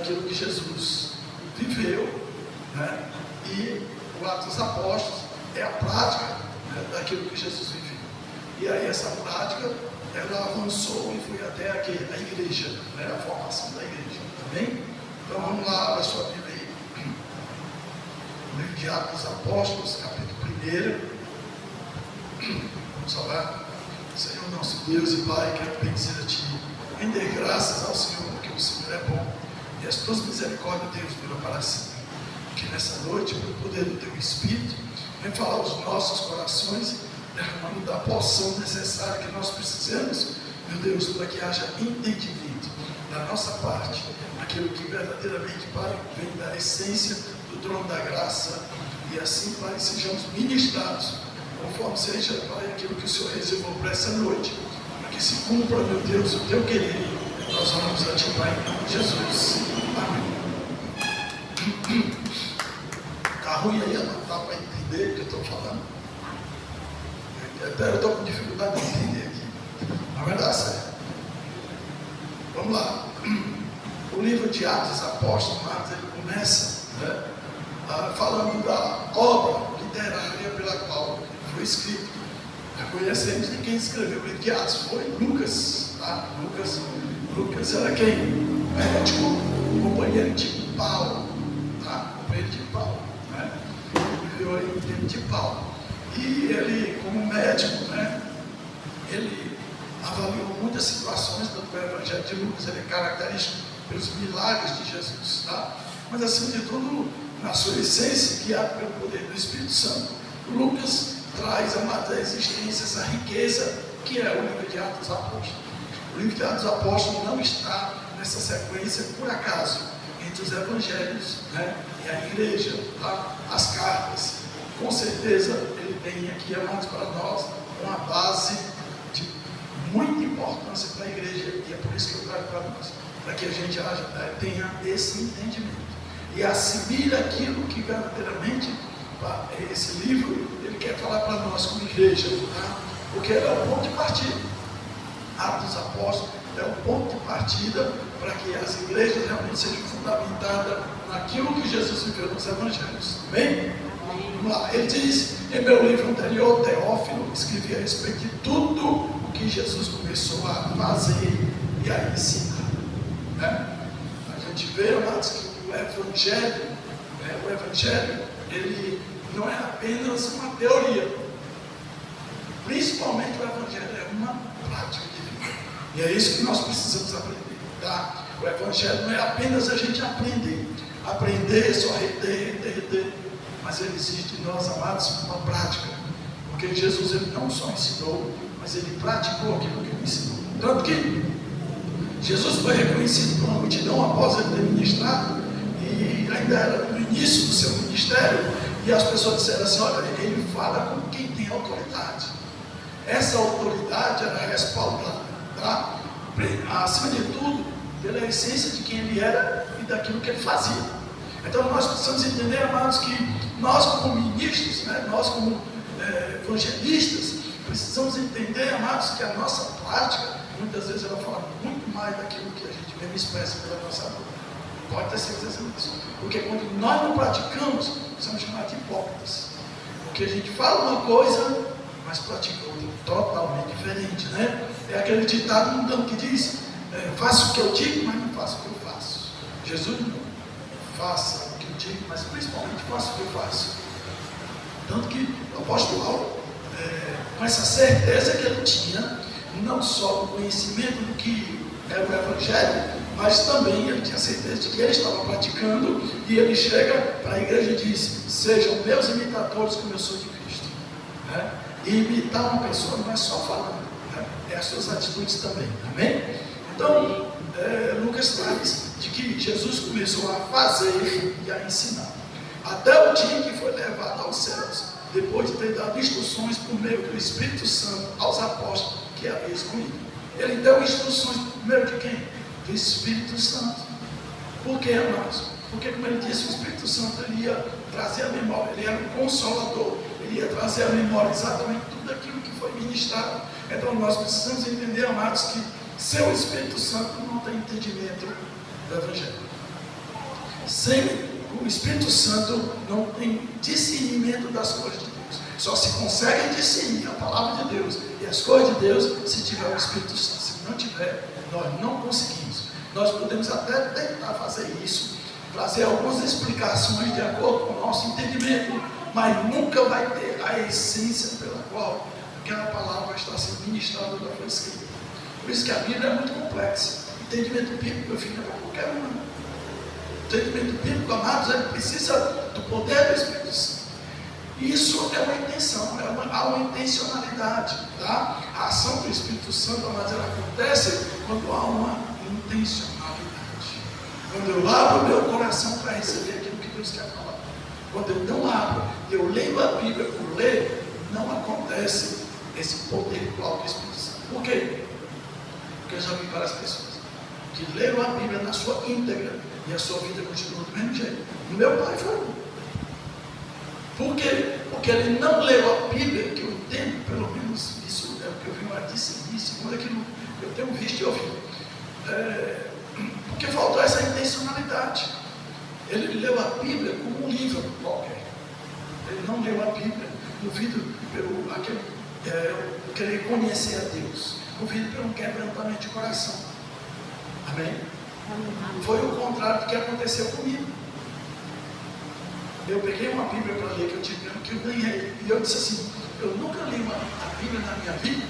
daquilo que Jesus viveu, né? E o Atos dos Apóstolos é a prática, né, daquilo que Jesus viveu. E aí essa prática, ela avançou e foi até aqui, a igreja, né, a formação da igreja. Amém? Então vamos lá, abra sua Bíblia aí. O livro de Atos dos Apóstolos, capítulo 1. Vamos orar. Senhor nosso Deus e Pai, quero bendizer a Ti, render graças ao Senhor, porque o Senhor é bom e as Tuas misericórdias, Deus, duram para sempre. Que nessa noite, pelo poder do Teu Espírito, vem falar aos nossos corações, derramando da porção necessária que nós precisamos, meu Deus, para que haja entendimento da nossa parte, aquilo que verdadeiramente, Pai, vem da essência do trono da graça, e assim, Pai, sejamos ministrados, conforme seja, Pai, aquilo que o Senhor reservou para essa noite, para que se cumpra, meu Deus, o Teu querer. Nós oramos a Ti, Pai, em nome de Jesus. Amém. Está ruim aí, não dá para entender o que eu estou falando? Eu estou com dificuldade de entender aqui. Mas vai dar certo. Vamos lá. O livro de Atos dos Apóstolos, Marcos, ele começa, né, falando da obra literária pela qual foi escrito. Conhecemos que quem escreveu o livro de Atos foi Lucas. Tá? Lucas era quem? Médico, companheiro de Paulo. Tá? Companheiro de Paulo. Né? Ele viveu aí no tempo de Paulo. E ele, como médico, né, ele avaliou muitas situações, tanto que o Evangelho de Lucas ele é característico pelos milagres de Jesus. Tá? Mas, acima de tudo, na sua essência, guiado pelo poder do Espírito Santo, Lucas traz a matéria existência, essa riqueza que é o livro de Atos dos Apóstolos. O livro de Atos dos Apóstolos não está nessa sequência por acaso entre os evangelhos, né, e a igreja, tá? As cartas. Com certeza ele tem aqui, amados, para nós uma base de muita importância para a igreja, e é por isso que eu trago para nós, para que a gente tenha esse entendimento e assimile aquilo que verdadeiramente esse livro ele quer falar para nós como igreja, tá? Porque é o ponto de partida. Atos dos Apóstolos é o ponto de partida para que as igrejas realmente sejam fundamentadas naquilo que Jesus viveu nos evangelhos. Amém? Vamos lá. Ele diz, em meu livro anterior, Teófilo, escrevi a respeito de tudo o que Jesus começou a fazer e a ensinar. Né? A gente vê, amados, que o Evangelho, ele não é apenas uma teoria. Principalmente o Evangelho é uma prática de vida. E é isso que nós precisamos aprender. Tá? O Evangelho não é apenas a gente aprender, só reter. Mas ele existe em nós, amados, uma prática. Porque Jesus ele não só ensinou, mas ele praticou aquilo que ele ensinou. Tanto que Jesus foi reconhecido por uma multidão após ele ter ministrado, e ainda era no início do seu ministério, e as pessoas disseram assim, olha, ele fala com quem tem autoridade. Essa autoridade era respaldada, tá? Acima de tudo, pela essência de quem ele era e daquilo que ele fazia. Então nós precisamos entender, amados, que nós como ministros, né, nós como evangelistas, precisamos entender, amados, que a nossa prática, muitas vezes ela fala muito mais daquilo que a gente mesmo expressa pela nossa boca. Pode ter certeza disso. Porque quando nós não praticamos, somos chamados de hipócritas. Porque a gente fala uma coisa, mas pratica outra totalmente diferente, né? É aquele ditado mundano que diz, faça o que eu digo, mas não faça o que eu faço. Jesus não. Faça o que eu digo, mas principalmente faça o que eu faço. Tanto que o apóstolo Paulo, com essa certeza que ele tinha, não só do conhecimento do que era o Evangelho, mas também ele tinha certeza de que ele estava praticando, e ele chega para a igreja e diz, sejam meus imitadores como eu sou de Cristo. Né? E imitar uma pessoa não é só falando, né? É as suas atitudes também. Amém? Então, Lucas traz de que Jesus começou a fazer e a ensinar, até o dia que foi levado aos céus, depois de ter dado instruções por meio do Espírito Santo aos apóstolos que havia escolhido. Ele deu instruções por meio de quem? Do Espírito Santo. Por quê, amados? Porque, como ele disse, o Espírito Santo ele ia trazer a memória, ele era um consolador, ele ia trazer a memória exatamente tudo aquilo que foi ministrado. Então nós precisamos entender, amados, que seu Espírito Santo não tem entendimento do Evangelho. Sem o Espírito Santo não tem discernimento das coisas de Deus. Só se consegue discernir a palavra de Deus e as coisas de Deus se tiver o Espírito Santo. Se não tiver, nós não conseguimos. Nós podemos até tentar fazer isso, trazer algumas explicações de acordo com o nosso entendimento, mas nunca vai ter a essência pela qual aquela palavra está sendo ministrada da foi escrita. Por isso que a Bíblia é muito complexa. Entendimento bíblico, meu filho, é para qualquer um. Entendimento bíblico, amados, ele precisa do poder do Espírito Santo. Isso é uma intenção, há uma intencionalidade, tá? A ação do Espírito Santo, amados, ela acontece quando há uma intencionalidade. Quando eu abro meu coração para receber aquilo que Deus quer falar. Quando eu não abro, eu leio a Bíblia por ler, não acontece esse poder igual do Espírito Santo. Por quê? Porque eu já vi várias pessoas que leram a Bíblia na sua íntegra e a sua vida continua do mesmo jeito. E meu pai foi um. Por quê? Porque ele não leu a Bíblia, que eu entendo, pelo menos isso é o que eu vi uma discernir, segundo aquilo que eu tenho visto e ouvido. Porque faltou essa intencionalidade. Ele leu a Bíblia como um livro qualquer. Ele não leu a Bíblia movido pelo querer conhecer a Deus, movido pelo quebrantamento de coração. Amém? Foi o contrário do que aconteceu comigo. Eu peguei uma Bíblia para ler que eu ganhei, e eu disse assim, eu nunca li a Bíblia na minha vida,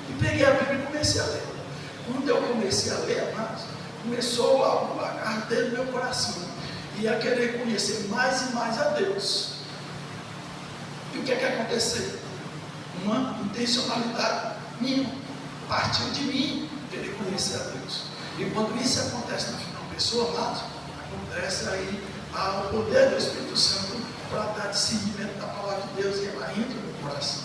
e peguei a Bíblia e comecei a ler. Quando eu comecei a ler, amados, começou a arder no meu coração, e a querer conhecer mais e mais a Deus. E o que é que aconteceu? Uma intencionalidade minha, partiu de mim, querer conhecer a Deus. E quando isso acontece na vida de uma pessoa, amados, acontece aí o poder do Espírito Santo para dar discernimento da palavra de Deus e ela entra no coração.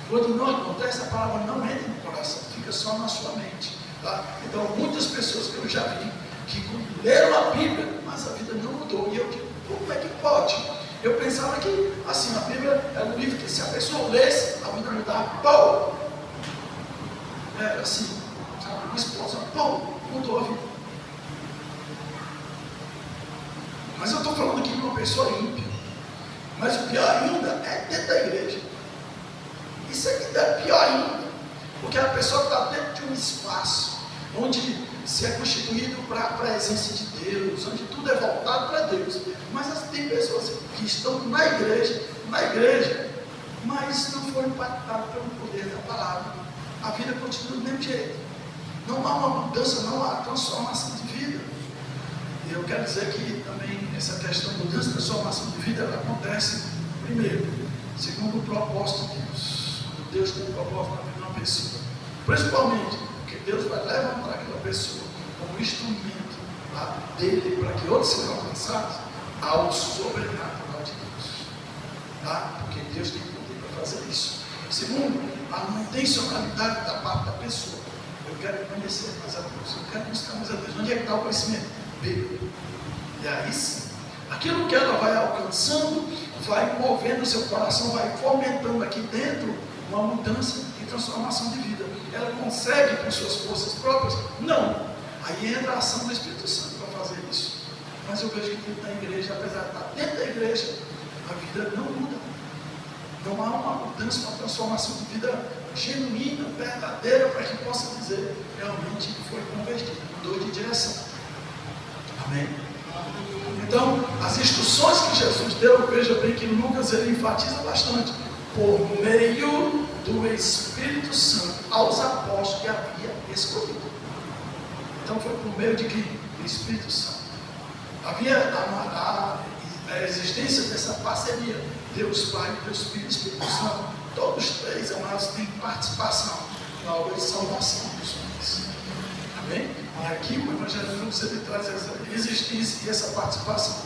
Quando não acontece, a palavra não entra no coração, fica só na sua mente. Tá? Então, muitas pessoas que eu já vi que leram a Bíblia, mas a vida não mudou. E eu digo, como é que pode? Eu pensava que, assim, a Bíblia era um livro que se a pessoa lesse, a vida mudava. Pô! Era assim, sabe? Minha esposa, pô, mudou a vida. Mas eu estou falando aqui de uma pessoa ímpia. Mas o pior ainda é dentro da igreja. Isso aqui é pior ainda. Porque a pessoa está dentro de um espaço onde se é constituído para a presença de Deus, onde tudo é voltado para Deus. Mas tem pessoas que estão na igreja, mas não foram impactadas pelo poder da palavra. A vida continua do mesmo jeito. Não há uma mudança, não há transformação de vida. E eu quero dizer que também essa questão de mudança e transformação de vida, ela acontece, primeiro, segundo o propósito de Deus. Quando Deus tem um propósito na vida de uma pessoa. Principalmente, porque Deus vai levantar aquela pessoa como instrumento dele para que outros sejam alcançados ao sobrenatural de Deus. Tá? Porque Deus tem poder para fazer isso. Segundo, há uma intencionalidade da parte da pessoa. Eu quero conhecer mais a Deus, eu quero buscar mais a Deus. Onde é que está o conhecimento? Bíblia. E aí sim, aquilo que ela vai alcançando, vai movendo o seu coração, vai fomentando aqui dentro uma mudança e transformação de vida. Ela consegue com suas forças próprias? Não. Aí entra a ação do Espírito Santo para fazer isso. Mas eu vejo que dentro da igreja, apesar de estar dentro da igreja, a vida não muda. Não há uma mudança, uma transformação de vida genuína, verdadeira, para que possa dizer realmente foi convertido, mudou de direção. Amém? Então, as instruções que Jesus deu, veja bem que Lucas ele enfatiza bastante, por meio do Espírito Santo aos apóstolos que havia escolhido. Então foi por meio de quem? Do Espírito Santo. Havia a existência dessa parceria, Deus Pai, Deus Filho e Espírito Santo. Todos três, amados, têm participação na obra de salvação dos homens. Amém? E aqui o Evangelho de Lucas ele traz essa existência e essa participação.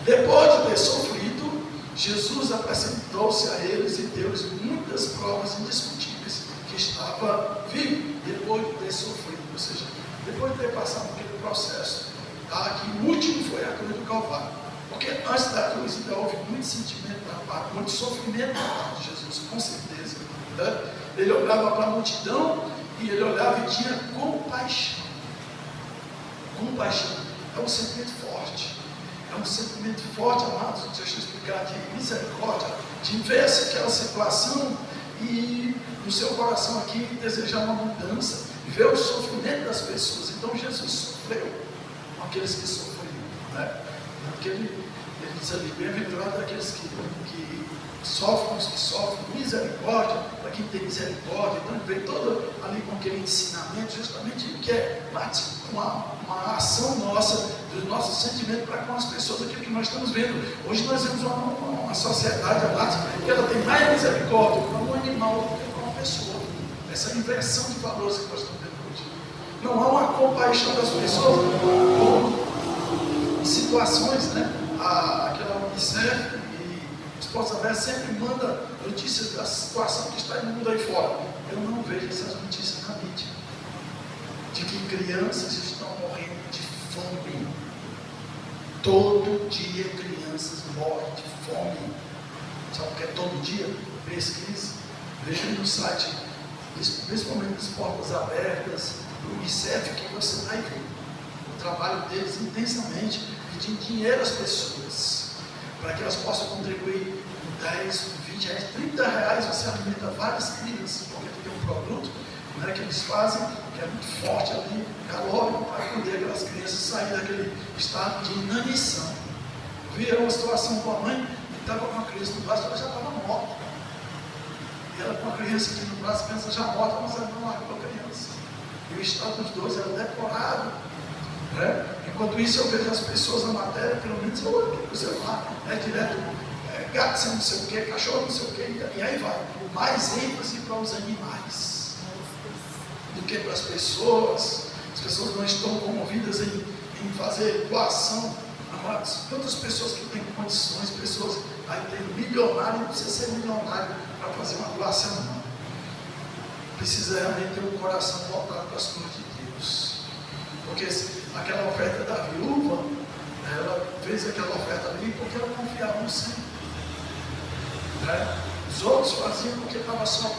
Depois de ter sofrido, Jesus apresentou-se a eles e deu-lhes muitas provas indiscutíveis que estava vivo depois de ter sofrido, ou seja, depois de ter passado por aquele processo. Que o último foi a cruz do Calvário. Porque antes da cruz ainda houve muito sentimento da parte, muito sofrimento da parte de Jesus, com certeza. Né? Ele olhava para a multidão e ele olhava e tinha compaixão. Compaixão é um sentimento forte. É um sentimento forte, amados, deixa eu explicar, de misericórdia, de ver aquela situação e no seu coração aqui desejar uma mudança, ver o sofrimento das pessoas. Então Jesus sofreu com aqueles que sofriam, né? Porque ele diz ali, bem-aventurado daqueles que sofrem, os que sofrem, misericórdia, para quem tem misericórdia. Então ele veio todo ali com aquele ensinamento, justamente que é uma ação nossa, do nosso sentimento para com as pessoas, aquilo que nós estamos vendo. Hoje nós vemos uma sociedade, que ela tem mais misericórdia para um animal do que para uma pessoa. Essa inversão de valores que nós estamos vendo hoje. Não há uma compaixão das pessoas em situações, né? Aquela Unicef e Esposa Velha sempre manda notícias da situação que está no mundo aí fora. Eu não vejo essas notícias na mídia, de que crianças estão morrendo de fome. Todo dia crianças morrem de fome. Sabe o que é todo dia? Pesquisa. Veja no site, principalmente das Portas Abertas, do Unicef, que você vai ver o trabalho deles intensamente, pedindo dinheiro às pessoas, para que elas possam contribuir com 10, 20 reais, 30 reais, você alimenta várias crianças, porque tem um produto, né, que eles fazem, que é muito forte ali, calórico, para poder aquelas crianças saírem daquele estado de inanição. Vi uma situação com a mãe, que estava com uma criança no braço, ela já estava morta. E ela com a criança aqui no braço, a criança já morta, mas ela não largou a criança. E o estado dos dois era deplorável. Né? Enquanto isso, eu vejo as pessoas na matéria, pelo menos eu olho aqui no celular, direto, gato sem não sei o que, cachorro não sei o que, e aí vai. Mais ênfase para os animais do que para as pessoas. As pessoas não estão comovidas em fazer doação. Amados, quantas pessoas que têm condições, pessoas aí tem milionário, não precisa ser milionário para fazer uma doação, não. Precisa realmente ter um coração voltado para as coisas de Deus. Porque aquela oferta da viúva, ela fez aquela oferta ali porque ela confiava no Senhor. Né? Os outros faziam porque estava só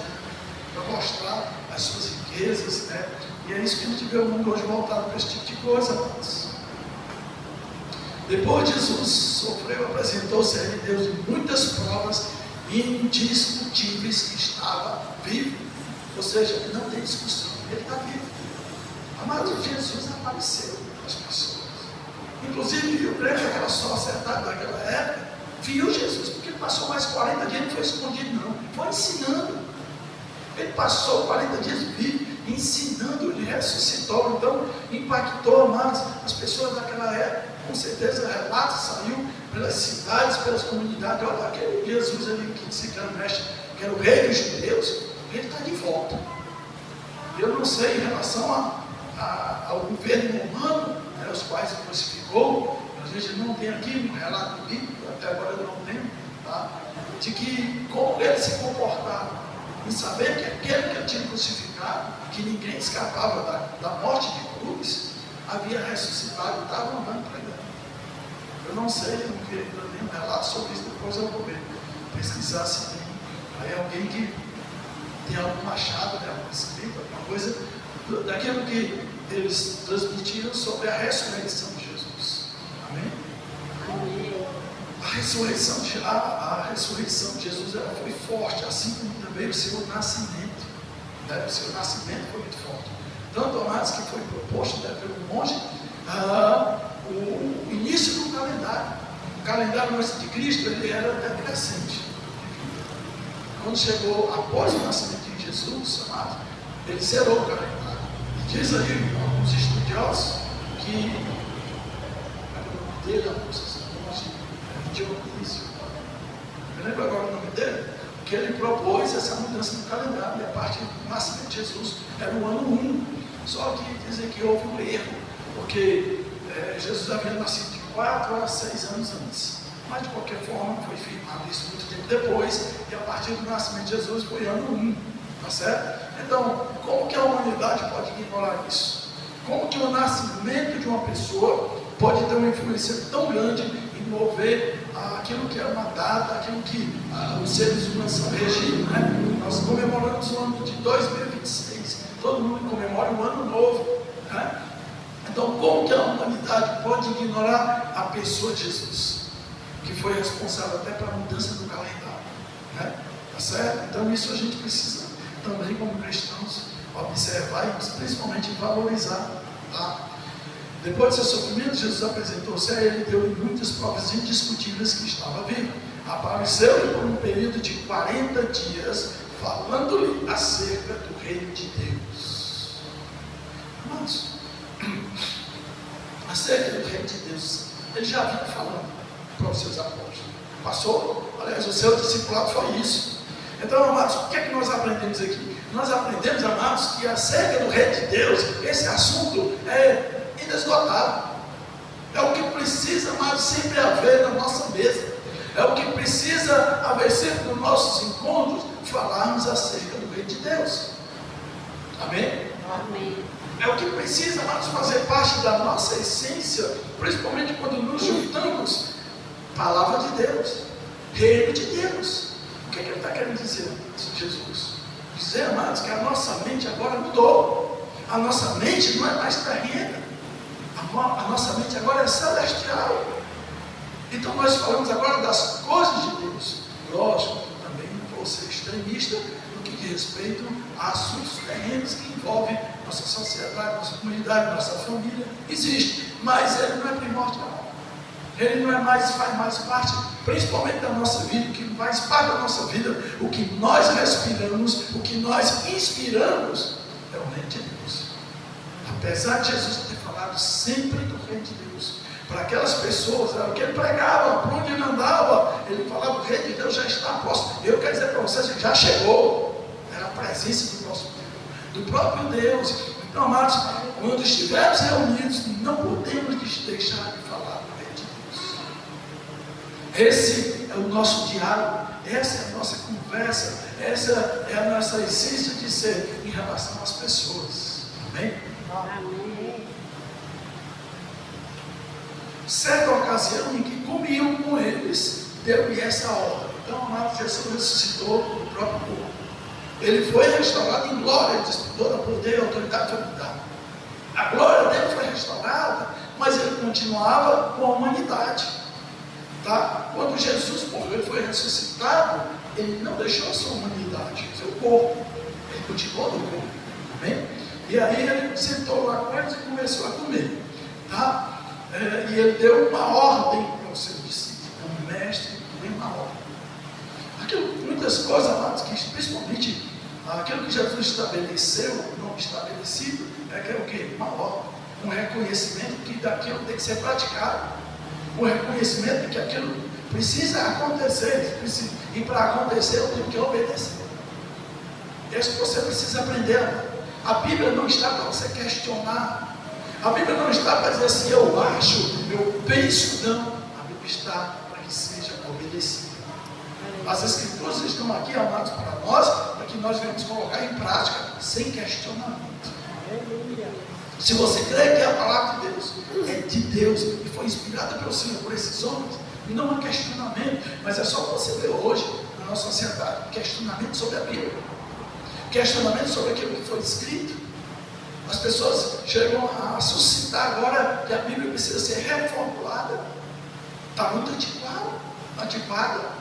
para mostrar as suas riquezas, né? E é isso que a gente vê o mundo hoje voltado para esse tipo de coisa, amados. Depois Jesus sofreu, apresentou-se a Deus de muitas provas indiscutíveis que estava vivo. Ou seja, não tem discussão, ele está vivo. Amado, Jesus apareceu às pessoas. Inclusive, eu creio que aquela sociedade daquela época viu Jesus, porque ele passou mais 40 dias, não foi escondido não, foi ensinando. Ele passou 40 dias vivo, ensinando, ele ressuscitou, então impactou, amados, as pessoas daquela época. Com certeza, relatos saiu pelas cidades, pelas comunidades. Olha, aquele Jesus ali que disse que era o mestre, que era o rei dos judeus, ele está de volta. Eu não sei em relação ao governo romano, né, os quais ele crucificou, a gente não tem aqui um relato bíblico, até agora eu não tenho, tá? De que como ele se comportava, em saber que aquele que ele tinha crucificado, que ninguém escapava da morte de cruz, havia ressuscitado e estava andando pregando. Eu não sei, eu não vi ainda nenhum relato sobre isso, depois eu vou ver, pesquisar se tem aí alguém que tem algum machado, né, alguma escrita, alguma coisa daquilo que eles transmitiram sobre a ressurreição de Jesus. Amém? Amém. A ressurreição de Jesus ela foi forte, assim como também o seu nascimento. Né? O seu nascimento foi muito forte. Tanto, amados, que foi proposto, né, pelo monge o início do calendário. O calendário de Cristo ele era decrescente. Quando chegou após o nascimento de Jesus, amados, ele zerou o calendário. E diz aí alguns estudiosos que o nome dele, eu lembro agora o nome dele, que ele propôs essa mudança no calendário, e a partir do nascimento de Jesus era o ano 1. Só que dizem que houve um erro, porque Jesus havia nascido de 4 a 6 anos antes. Mas de qualquer forma foi firmado isso muito tempo depois, e a partir do nascimento de Jesus foi ano 1. Tá certo? Então, como que a humanidade pode ignorar isso? Como que o nascimento de uma pessoa pode ter uma influência tão grande em mover aquilo que é uma data, aquilo que os seres humanos são regidos, né? Nós comemoramos o ano de 2026, todo mundo comemora o ano novo, né? Então, como que a humanidade pode ignorar a pessoa de Jesus, que foi responsável até para a mudança do calendário, né? Tá certo? Então, isso a gente precisa também, como cristãos, observar e principalmente valorizar, tá? Depois de seu sofrimento, Jesus apresentou-se a ele e deu-lhe muitas provas indiscutíveis que estava vivo. Apareceu-lhe por um período de 40 dias, falando-lhe acerca do reino de Deus. Irmãos, acerca do reino de Deus, ele já vinha falando para os seus apóstolos. Passou, aliás, o seu discipulado foi isso. Então, amados, o que é que nós aprendemos aqui? Nós aprendemos, amados, que acerca do reino de Deus, esse assunto é inesgotável. É o que precisa, amados, sempre haver na nossa mesa. É o que precisa haver sempre nos nossos encontros, falarmos acerca do reino de Deus. Amém? Amém. É o que precisa, amados, fazer parte da nossa essência, principalmente quando nos juntamos. Palavra de Deus, reino de Deus. O que ele está querendo dizer, Jesus? Dizer, amados, que a nossa mente agora mudou. A nossa mente não é mais terrena. A nossa mente agora é celestial. Então nós falamos agora das coisas de Deus. Lógico que também não vou ser extremista no que diz respeito a assuntos terrenos que envolvem nossa sociedade, nossa comunidade, nossa família. Existe, mas ele não é primordial. Ele não é mais, faz mais parte, principalmente da nossa vida, o que faz parte da nossa vida, o que nós respiramos, o que nós inspiramos, é o reino de Deus. Apesar de Jesus ter falado sempre do reino de Deus, para aquelas pessoas, era o que ele pregava, por onde ele andava, ele falava: o reino de Deus já está próximo. Eu quero dizer para vocês que já chegou, era a presença do nosso Deus, do próprio Deus. Então, amados, quando estivermos reunidos, não podemos deixar de falar do reino de Deus. Esse é o nosso diálogo, essa é a nossa conversa, essa é a nossa essência de ser em relação às pessoas. Amém? Amém. Certa ocasião em que comiam com eles, deu-lhe essa ordem. Então, amado, Jesus ressuscitou o próprio corpo. Ele foi restaurado em glória, ele disputou a poder e autoridade foi dada. A glória dele foi restaurada, mas ele continuava com a humanidade. Tá? Quando Jesus morreu e foi ressuscitado, ele não deixou a sua humanidade, seu corpo. Ele continuou no corpo. Amém? E aí ele sentou lá com eles e começou a comer. Tá? E ele deu uma ordem para os seus discípulos. O mestre deu uma ordem. Muitas coisas, amados, que principalmente aquilo que Jesus estabeleceu, não estabelecido, é que é o quê? Uma ordem. Um reconhecimento que daquilo tem que ser praticado. Um reconhecimento de que aquilo precisa acontecer. E para acontecer eu tenho que obedecer. É isso que você precisa aprender. A Bíblia não está para você questionar. A Bíblia não está para dizer assim: eu acho, eu penso. Não. A Bíblia está para que seja obedecida. As Escrituras estão aqui, amados, para nós, para que nós venhamos colocar em prática, sem questionamento. Se você crê que a palavra de Deus é de Deus e foi inspirada pelo Senhor, por esses homens, não há questionamento, mas é só você ver hoje na nossa sociedade questionamento sobre a Bíblia, questionamento sobre aquilo que foi escrito. As pessoas chegam a suscitar agora que a Bíblia precisa ser reformulada. Está muito antiquada.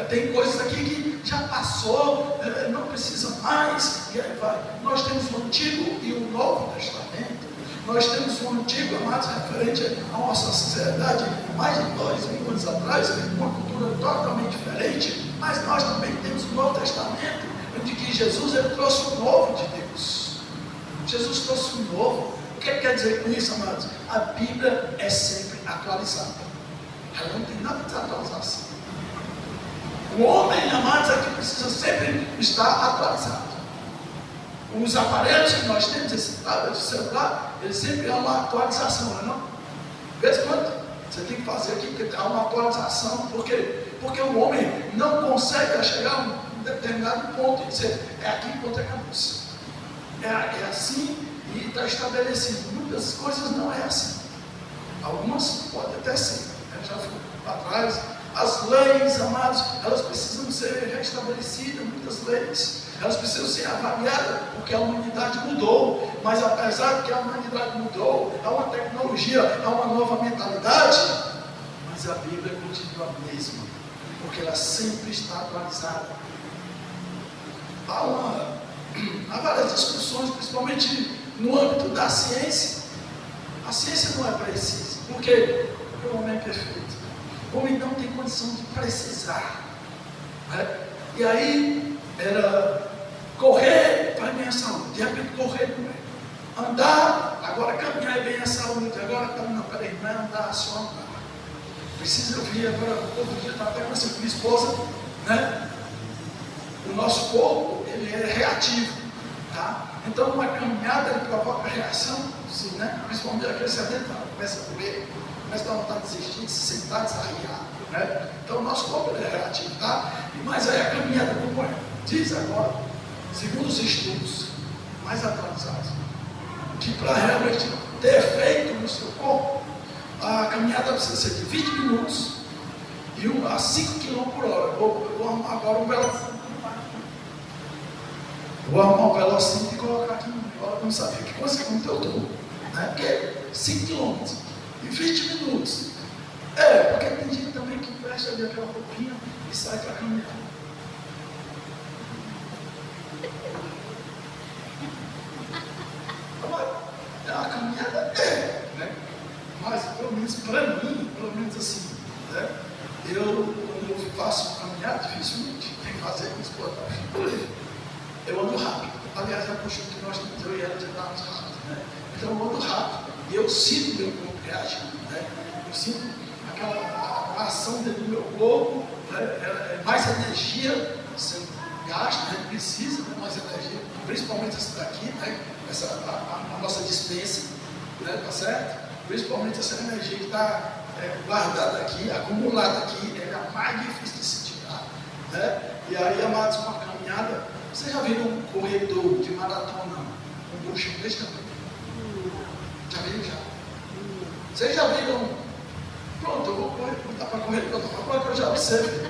Tem coisas aqui que já passou, não precisa mais, e aí vai. Nós temos o Antigo e o Novo Testamento. Nós temos o Antigo, amados, referente à nossa sociedade, mais de 2000 anos atrás, uma cultura totalmente diferente, mas nós também temos o Novo Testamento, onde que Jesus ele trouxe o novo de Deus. Jesus trouxe o novo. O que quer dizer com isso, amados? A Bíblia é sempre atualizada. Ela não tem nada de atualização. O homem, amados, aqui precisa sempre estar atualizado. Os aparelhos que nós temos, esse tablet, esse celular, eles sempre há uma atualização, não é não? Vê quanto? Você tem que fazer aqui, porque há uma atualização. Por quê? Porque o homem não consegue chegar a um determinado ponto e dizer: é aqui, ponto, acabou-se. É assim e está estabelecido. Muitas coisas não é assim. Algumas podem até ser. Já fui para trás. As leis, amados, elas precisam ser restabelecidas. Muitas leis. Elas precisam ser avaliadas porque a humanidade mudou. Mas apesar de que a humanidade mudou, há uma tecnologia, há uma nova mentalidade, mas a Bíblia continua a mesma, porque ela sempre está atualizada. Há várias discussões, principalmente no âmbito da ciência. A ciência não é precisa, porque o homem é perfeito. O homem não tem condição de precisar, né? E aí era correr para minha saúde, de repente correr não é. Andar, agora caminhar é bem a saúde, agora não, peraí, não é andar, só andar. Precisa ouvir agora, todo dia estava até conversando com minha esposa, né? O nosso corpo, ele é reativo, tá? Então uma caminhada ele provoca reação, sim, né? Principalmente aquele sedentário, começa a comer, começa a dar vontade de desistir, de se sentar, desarriar, né? Então o nosso corpo ele é reativo, tá? Mas aí a caminhada, como é? Diz agora, segundo os estudos mais atualizados, que para realmente ter efeito no seu corpo, a caminhada precisa ser de 20 minutos e a 5 km por hora. Vou arrumar agora um velocímetro. Vou arrumar um velocímetro e colocar aqui no negócio, eu não sabia que coisa que eu estou, né? Porque 5 km e 20 minutos. Porque tem gente também que veste ali aquela roupinha e sai para caminhar. A caminhada né? Mas pelo menos para mim, pelo menos assim, né? Quando eu faço caminhada, dificilmente tem que fazer com explotar. Eu ando rápido. Aliás, é a postura que nós temos, eu e ela, de andarmos rápido, né? Então eu ando rápido e eu sinto meu corpo reagindo, né? Eu sinto aquela ação dentro do meu corpo, né? É mais energia sendo gasta, a gente precisa de mais energia, principalmente essa daqui, né? A nossa dispensa, né? Tá certo? Principalmente essa energia que está guardada aqui, acumulada aqui, é a mais difícil de se tirar, né? E aí, amados, com a caminhada, vocês já viram um corredor de maratona, um bucho desse tamanho? Já viram já? Vocês já viram? Pronto, eu vou correr, não dá para correr, agora que eu já observo.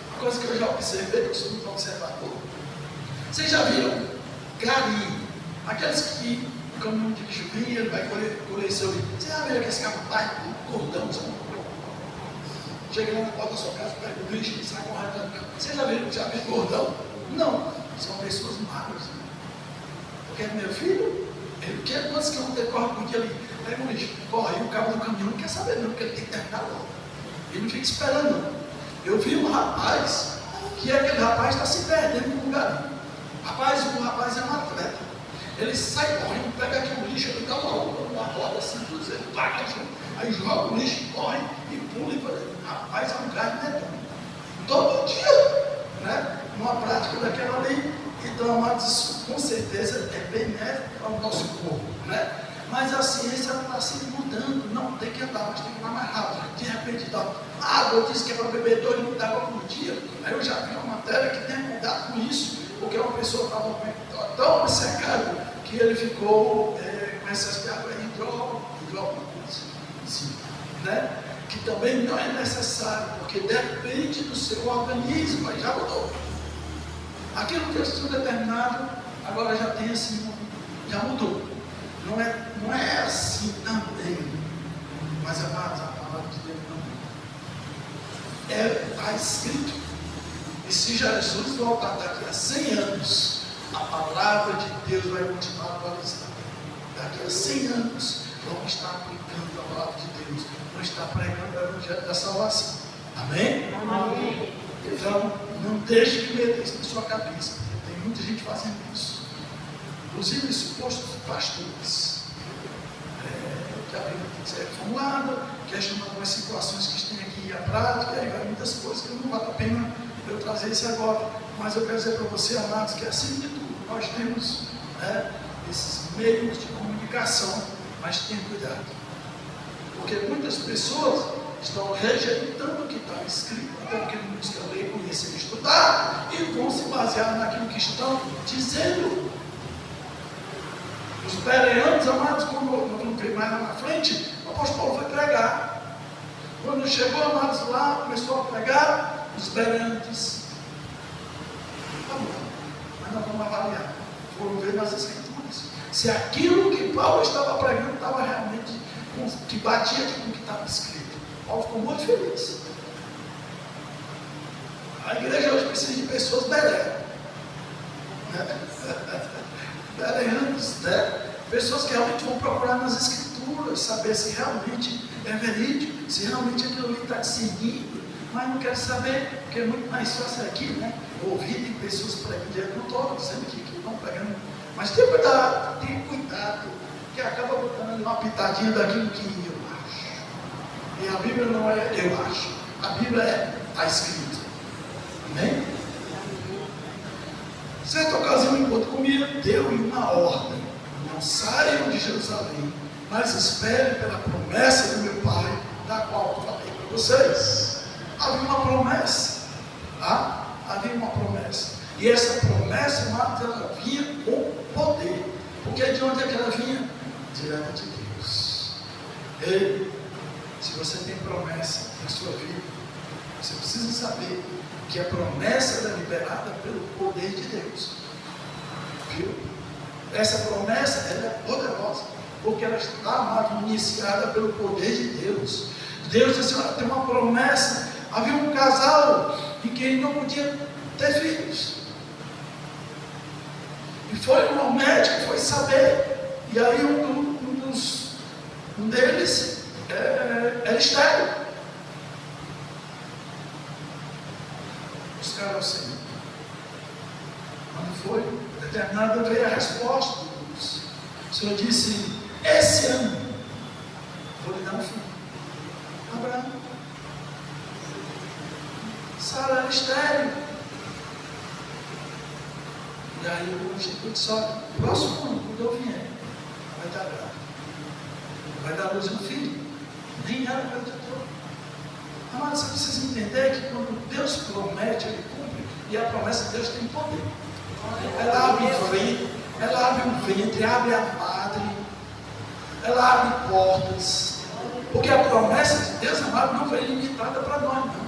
Uma coisa que eu já observei, que eu sou muito observador. Vocês já viram gari? Aqueles que o caminhão de lixo vem, ele vai colher seu lixo. Você já viu aqueles capataz com cordão, sabe? Chega lá na porta da sua casa, pega o lixo e sai correndo. Você já viu cordão? Não, são pessoas magras. Porque meu filho, ele quer quantos quilômetros corre por dia ali? Pega o lixo, corre, e o cabo do caminhão não quer saber não, porque ele tem que terminar logo. Ele não fica esperando não. Eu vi um rapaz, que aquele rapaz está se perdendo no lugar. O rapaz é um atleta. Ele sai correndo, pega aqui o lixo, ele dá uma roda assim, ele paga, aí joga o lixo, corre e pula e fala, rapaz, é um gás medonho. Todo dia, né? Uma prática daquela ali. Então, amados, isso com certeza é benéfico para o nosso corpo, né? Mas a ciência está se mudando, não tem que andar, mas tem que andar mais rápido. De repente, dá água, diz que é para beber 2 litros de água por dia. Aí eu já vi uma matéria que tem cuidado com isso, porque uma pessoa estava tão obcecada que ele ficou com excesso de água alguma coisa, assim, né? Que também não é necessário, porque depende do seu organismo, aí já mudou. Aquilo que eu estou determinado, agora já tem assim, já mudou. Não é assim também. Mas amados, a palavra de Deus não muda. Está escrito. E se Jesus voltar daqui a 100 anos, a palavra de Deus vai continuar atualizada. Daqui a 100 anos, vamos estar aplicando a palavra de Deus. Vamos estar pregando o evangelho da salvação. Amém? Amém. Então, não deixe de meter isso na sua cabeça. Tem muita gente fazendo isso. Inclusive, supostos pastores. Que a Bíblia tem que ser reformulada, questionando algumas situações que tem aqui a prática, e vai muitas coisas que não vale a pena eu trazer isso agora. Mas eu quero dizer para você, amados, que acima de tudo, nós temos esses meios de comunicação, mas tenha cuidado. Porque muitas pessoas estão rejeitando o que está escrito, até porque não buscam ler, conhecer e estudar, e vão se basear naquilo que estão dizendo. Os bereanos, amados, como nós vamos ver mais lá na frente, o apóstolo Paulo foi pregar. Quando chegou, amados, lá, começou a pregar, os berantes. Tá bom, mas nós vamos avaliar. Foram ver nas Escrituras se aquilo que Paulo estava pregando estava realmente, que batia com o que estava escrito. Paulo ficou muito feliz. A igreja hoje precisa de pessoas bereanos, né? Pessoas que realmente vão procurar nas Escrituras, saber se realmente é verídico, se realmente aquilo ali está seguindo, mas não quero saber, porque é muito mais fácil aqui, né? Ouvir de pessoas pregando, eu não estou dizendo que estão pregando, mas tenha cuidado, que acaba botando uma pitadinha daquilo que eu acho. E a Bíblia não é eu acho, a Bíblia está escrito. Amém? Certa ocasião, enquanto comia, deu-lhe uma ordem: não saiam de Jerusalém, mas esperem pela promessa do meu Pai, da qual eu falei para vocês. Havia uma promessa, tá? Havia uma promessa, e essa promessa, ela vinha com poder. Porque de onde é que ela vinha? Direto de Deus. Ei, se você tem promessa na sua vida, você precisa saber que a promessa é liberada pelo poder de Deus. Viu? Essa promessa, ela é poderosa, porque ela está, amado, iniciada pelo poder de Deus. Deus disse: olha, tem uma promessa. Havia um casal em que ele não podia ter filhos. E foi um médico, foi saber. E aí um deles era estéril. Buscaram o Senhor. Quando foi determinada, veio a resposta de Deus. O Senhor disse: esse ano vou lhe dar um filho. Abraão. Sara era estéril. E aí o Chico disse: olha, próximo ano, quando eu vier, vai estar grávida. Vai dar luz a um filho. Nem ela acreditou. Amado, você precisa entender que quando Deus promete, Ele cumpre. E a promessa de Deus tem poder. Ela abre um ventre, abre a madre, ela abre portas. Porque a promessa de Deus, amado, não vem limitada para nós, não.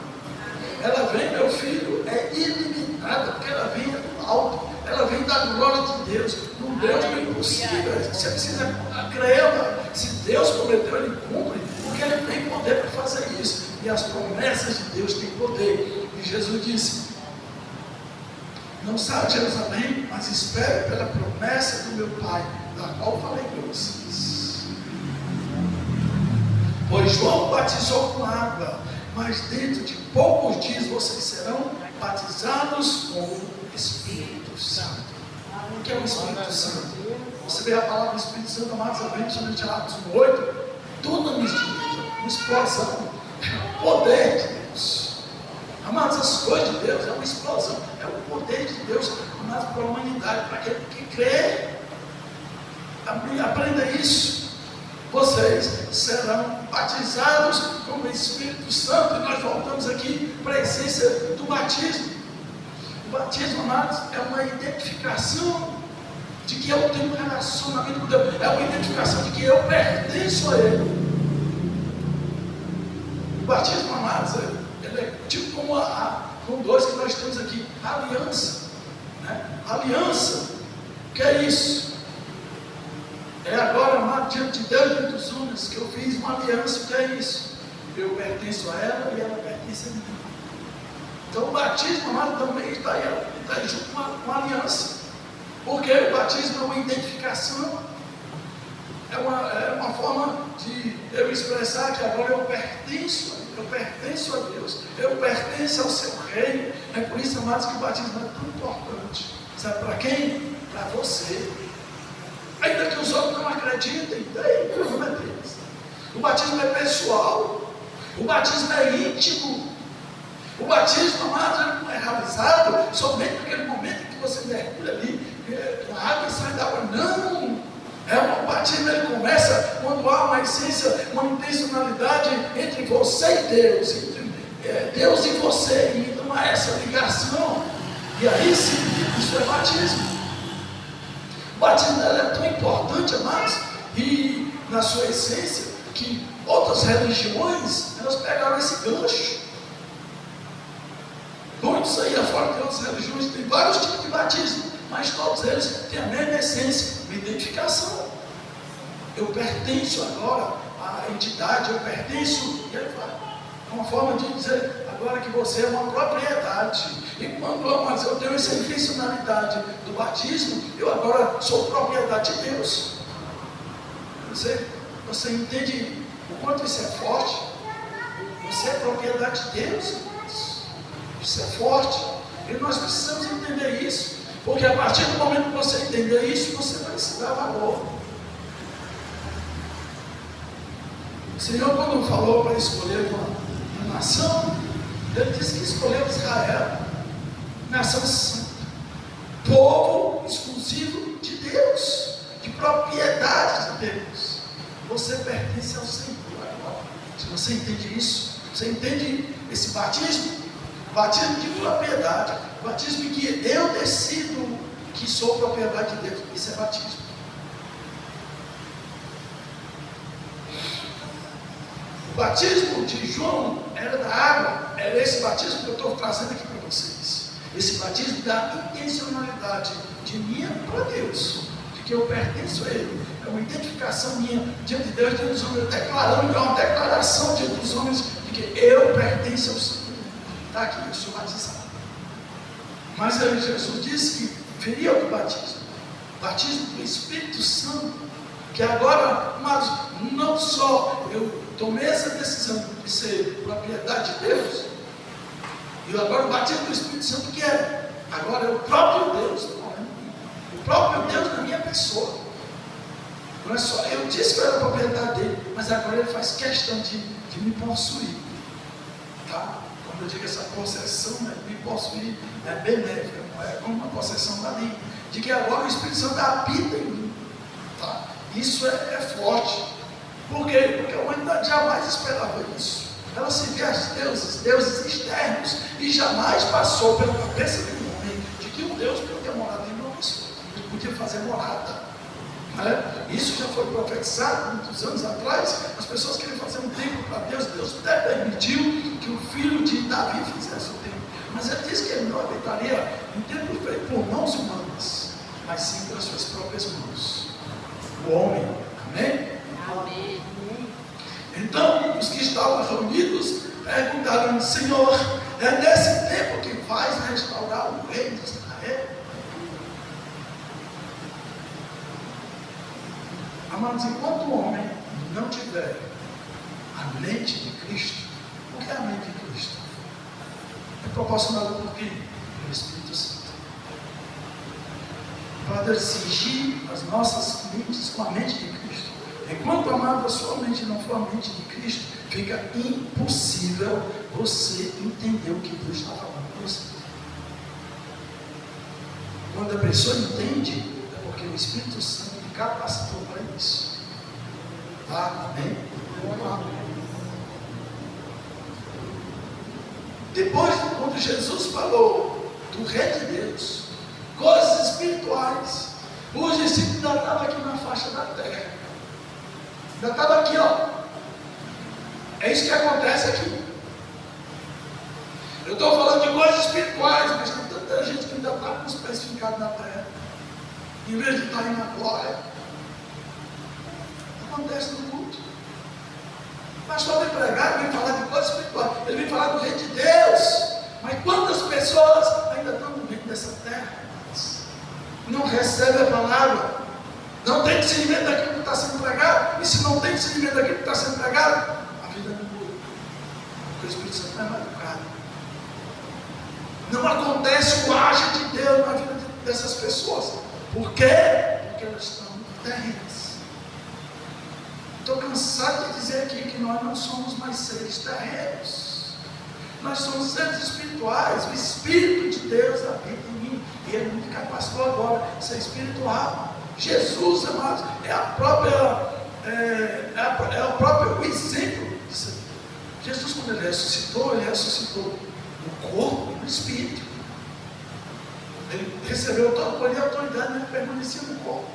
Ela vem, meu filho, é ilimitada, porque ela vem do alto, ela vem da glória de Deus, um Deus do impossível. Você precisa crer, se Deus prometeu, Ele cumpre, porque Ele tem poder para fazer isso. E as promessas de Deus têm poder. E Jesus disse: não saia de Jerusalém, mas espere pela promessa do meu Pai, da qual falei para vocês. Pois João batizou com água, mas dentro de poucos dias vocês serão batizados com o Espírito Santo. O que é o Espírito Santo? Você vê a palavra Espírito Santo, amados, principalmente Atos 8, dunamis de Deus, uma explosão, é o poder de Deus. Amados, as coisas de Deus é uma explosão, é o poder de Deus, amados, para a humanidade, para aquele que crê. Aprenda isso. Vocês serão batizados com o Espírito Santo. E nós voltamos aqui para a essência do batismo. O batismo, amados, é uma identificação de que eu tenho um relacionamento com Deus. É uma identificação de que eu pertenço a Ele. O batismo, amados, ele é tipo como dois que nós temos aqui, aliança, né? Aliança, o que é isso? É agora, amado, diante de Deus, diante dos homens, que eu fiz uma aliança. O que é isso? Eu pertenço a ela e ela pertence a mim. Então o batismo, amado, também está aí junto com a aliança, porque o batismo é uma identificação, é uma forma de eu expressar que agora eu pertenço a Deus, eu pertenço ao seu reino. É por isso, amados, que o batismo é tão importante. Sabe para quem? Para você. Ainda que os outros não acreditem, daí o problema é deles. O batismo é pessoal, o batismo é íntimo. O batismo, amado, não é realizado somente naquele momento em que você mergulha ali, a água sai da água. Não! O batismo ele começa quando há uma essência, uma intencionalidade entre você e Deus, entre Deus e você, e então há essa ligação, e aí sim, isso é batismo. O batismo é tão importante, amados, e na sua essência, que outras religiões, elas pegaram esse gancho. sair fora de outras religiões, tem vários tipos de batismo, mas todos eles têm a mesma essência, uma identificação. Eu pertenço agora à entidade, eu pertenço, e aí vai. Uma forma de dizer agora que você é uma propriedade. E quando mas eu tenho essa intencionalidade do batismo, eu agora sou propriedade de Deus. Você entende o quanto isso é forte? Você é propriedade de Deus. Isso é forte. E nós precisamos entender isso. Porque a partir do momento que você entender isso, você vai se dar valor. O Senhor, quando falou para escolher uma nação, Ele disse que escolheu Israel, nação santa, povo exclusivo de Deus, de propriedade de Deus. Você pertence ao Senhor agora. Se você entende isso, você entende esse batismo? Batismo de propriedade, batismo em que eu decido que sou propriedade de Deus. Isso é batismo. O batismo de João era da água, era esse batismo que eu estou trazendo aqui para vocês. Esse batismo da intencionalidade de minha para Deus, de que eu pertenço a Ele. É uma identificação minha diante de Deus, diante dos homens, declarando, é uma declaração diante dos homens de que eu pertenço ao Senhor. Está aqui, eu sou batizado. Mas aí Jesus disse que viria outro batismo, batismo do Espírito Santo, que agora, amados, não só eu tomei essa decisão de ser propriedade de Deus, e agora o batismo do Espírito Santo que é, agora é o próprio Deus, o próprio Deus na minha pessoa. Não é só, eu disse que eu era propriedade dele, mas agora ele faz questão de me possuir. Tá? Quando eu digo essa possessão, me possuir é benéfica, não é como uma possessão maligna, de que agora o Espírito Santo habita em mim. Tá? Isso é forte. Por quê? Porque a humanidade jamais esperava isso. Ela se vê as deuses externos, e jamais passou pela cabeça de um homem de que um Deus podia morar dentro de uma pessoa, ele podia fazer morada. Isso já foi profetizado muitos anos atrás. As pessoas queriam fazer um templo para Deus. Deus até permitiu que o filho de Davi fizesse o templo, mas ele disse que ele não habitaria um templo feito por mãos humanas, mas sim pelas suas próprias mãos, o homem. Amém? Amém. Então os que estavam reunidos perguntaram: Senhor, é nesse tempo que vais restaurar o reino de Israel? Amados, enquanto o homem não tiver a mente de Cristo, o que é a mente de Cristo? É proporcionado por quem? Pelo Espírito Santo. Para cingir as nossas mentes com a mente de Cristo. Enquanto, amado, a sua mente não for a mente de Cristo, fica impossível você entender o que Deus está falando com você. Quando a pessoa entende, é porque o Espírito Santo capacitou para isso. Tá? Amém? Depois, quando Jesus falou do reino de Deus, coisas espirituais, os discípulos ainda estavam aqui na faixa da terra. Ainda estavam aqui, ó. É isso que acontece aqui. Eu estou falando de coisas espirituais, mas tem tanta gente que ainda está com os pés fincados na terra, em vez de estar aí na glória. Acontece no culto. O pastor vem pregar, vem falar de coisas espirituais, ele vem falar do reino de Deus. Mas quantas pessoas ainda estão no reino dessa terra? Não recebem a palavra, não tem discernimento daquilo que está sendo pregado. E se não tem discernimento daquilo que está sendo pregado, a vida não muda, porque o Espírito Santo não é educado. Não acontece o agir de Deus na vida dessas pessoas. Por quê? Porque elas estão terrenas. Estou cansado de dizer aqui que nós não somos mais seres terrenos. Nós somos seres espirituais. O Espírito de Deus habita em mim. E Ele me capacitou agora a ser espiritual. Jesus, amados, é o próprio exemplo disso. Jesus, quando Ele ressuscitou no corpo e no Espírito. Ele recebeu toda a poder e autoridade, mas ele permanecia no corpo.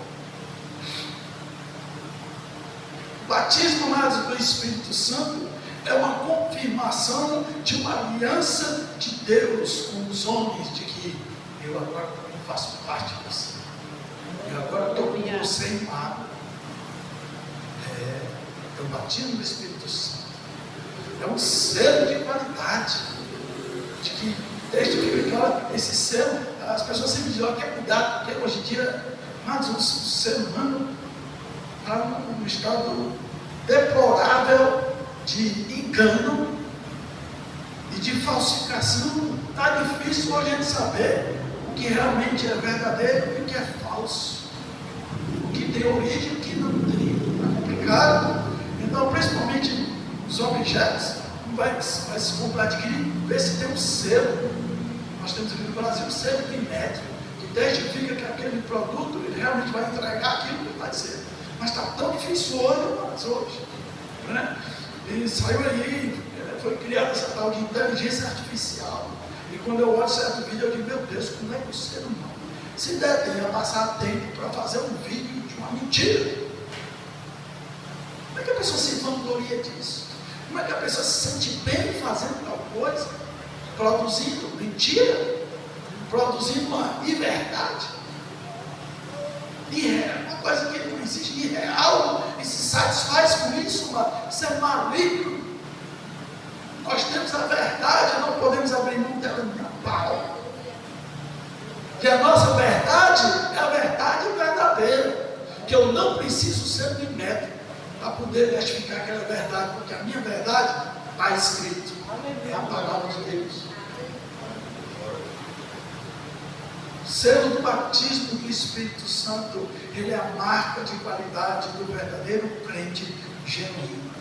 O batismo, amados, do Espírito Santo é uma confirmação de uma aliança de Deus com os homens, de que eu agora também faço parte de você. Eu agora estou com você em mar. Eu batismo no Espírito Santo. É um selo de qualidade. De que, desde que esse selo, as pessoas sempre dizem, quer cuidado, porque hoje em dia, mas o ser humano está num estado deplorável de engano e de falsificação. Está difícil hoje de saber o que realmente é verdadeiro e o que é falso, o que tem origem e o que não tem. Está complicado. Então, principalmente os objetos, vai se comprar, adquirir, ver se tem um selo. Nós temos aqui no Brasil um selo de metro, que testifica que aquele produto ele realmente vai entregar aquilo que ele está dizendo. Mas está tão difícil hoje, né? E saiu aí, foi criada essa tal de inteligência artificial. E quando eu olho certo vídeo, eu digo, meu Deus, como é que o ser humano se detém a passar tempo para fazer um vídeo de uma mentira? Como é que a pessoa se vangloria disso? Como é que a pessoa se sente bem fazendo tal coisa? Produzindo mentira? Produzindo uma inverdade? Uma coisa que não existe, irreal, e se satisfaz com isso, isso é maligno. Nós temos a verdade, não podemos abrir mão dela nem a pau. Que a nossa verdade é a verdade verdadeira. Que eu não preciso ser de método para poder testificar aquela verdade, porque a minha verdade está escrito. É a palavra de Deus. Selo do batismo do Espírito Santo, ele é a marca de qualidade do verdadeiro crente genuíno.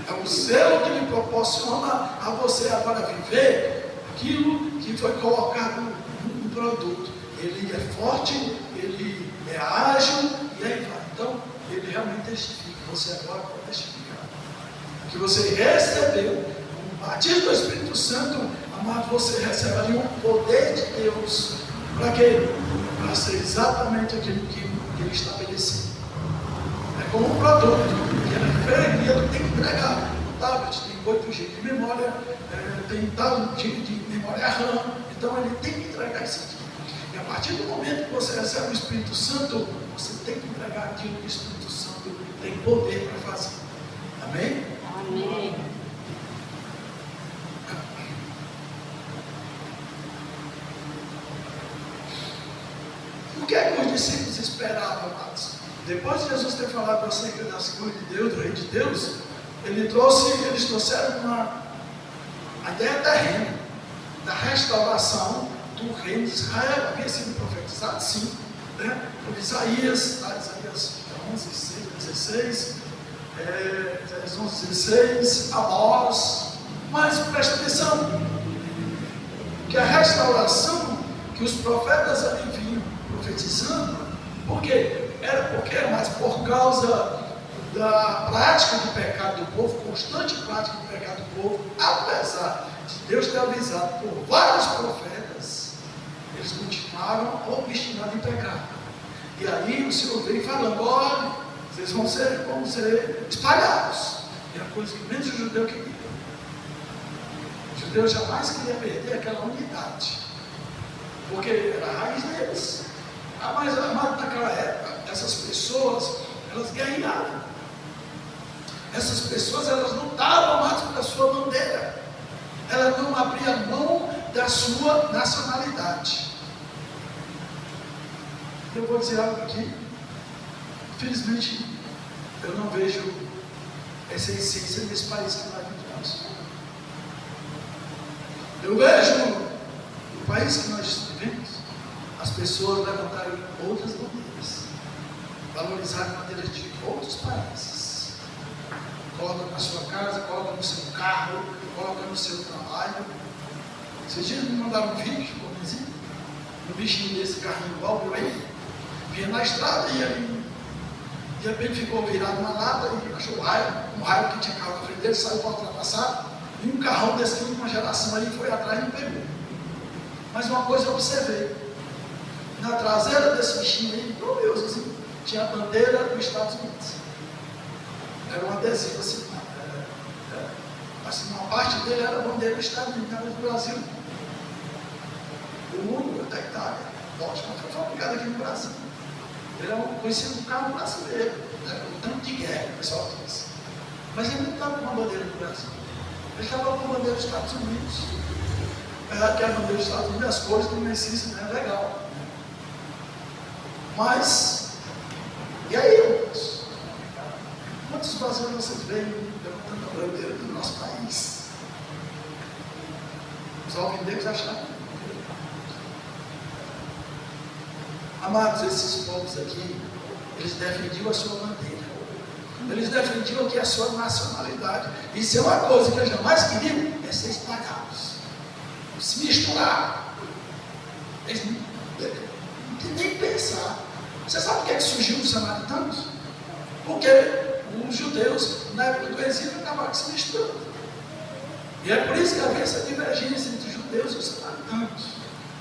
É um selo que lhe proporciona a você agora viver aquilo que foi colocado no produto. Ele é forte, ele é ágil e aí vai. Então, ele realmente testifica. Você agora pode testificar que você recebeu o batismo do Espírito Santo. Mas você recebe ali o poder de Deus. Para quê? Para ser exatamente aquilo que ele estabeleceu. É como um produto que ele é feito e ele tem que entregar. O tablet tem 8 GB de memória, tem tal tipo de memória RAM. Então ele tem que entregar isso aqui. E a partir do momento que você recebe o Espírito Santo, você tem que entregar aquilo que o Espírito Santo tem poder para fazer. Amém? Amém. O que é que os discípulos esperavam, amados? Depois de Jesus ter falado acerca das coisas de Deus, do Rei de Deus, eles trouxeram a ideia terrena, da restauração do reino de Israel. Havia sido profetizado, sim, né? Por Isaías 11, 16, 16, Amós. Mas presta atenção, que a restauração que os profetas ali vinham profetizando, mas por causa da prática de pecado do povo, constante prática de pecado do povo, apesar de Deus ter avisado por vários profetas, eles continuaram obstinados em pecar. E aí o Senhor veio falando, olha, vocês vão ser espalhados. E a coisa que menos o judeu queria. O judeu jamais queria perder aquela unidade, porque era a raiz deles. Mas naquela época, essas pessoas, elas guerreavam. Essas pessoas, elas lutavam mais pela sua bandeira. Elas não abriam mão da sua nacionalidade. Eu vou dizer algo aqui. Infelizmente, eu não vejo essa essência nesse país que nós vivemos. Eu vejo no país que nós vivemos, as pessoas levantarem outras bandeiras, valorizarem bandeiras de outros países, colocam na sua casa, colocam no seu carro, colocam no seu trabalho. Esses dias me mandaram um vídeo, por exemplo, um bichinho desse carrinho igual meu aí, vinha na estrada e ele de repente ficou virado na lata e achou um raio que tinha carro na frente dele, saiu para ultrapassar, e um carrão desse que uma geração aí foi atrás e não pegou. Mas uma coisa eu observei, na traseira desse bichinho aí, meu Deus, assim, tinha a bandeira dos Estados Unidos. Era um adesivo assim, assim, uma parte dele era a bandeira dos Estados Unidos, era do Brasil. O mundo, até a Itália, lógico, foi fabricado aqui no Brasil. Ele é conhecido do carro brasileiro, né? O tanque de guerra, o pessoal diz. Mas ele não estava com a bandeira do Brasil. Ele estava com a bandeira dos Estados Unidos. Apesar que a bandeira dos Estados Unidos, as cores do Messias, né? Legal. Mas, e aí, irmãos? Quantos brasileiros vocês veem levantando a bandeira do nosso país? Os alvinegros acharam. Amados, esses povos aqui, eles defendiam a sua bandeira. Eles defendiam aqui a sua nacionalidade. Isso é uma coisa que eles jamais queriam, é ser espalhados. Se misturar. Eles não tem nem pensar. Você sabe por que surgiu os samaritanos? Porque os judeus, na época do exílio, acabaram se misturando. E é por isso que havia essa divergência entre os judeus e os samaritanos.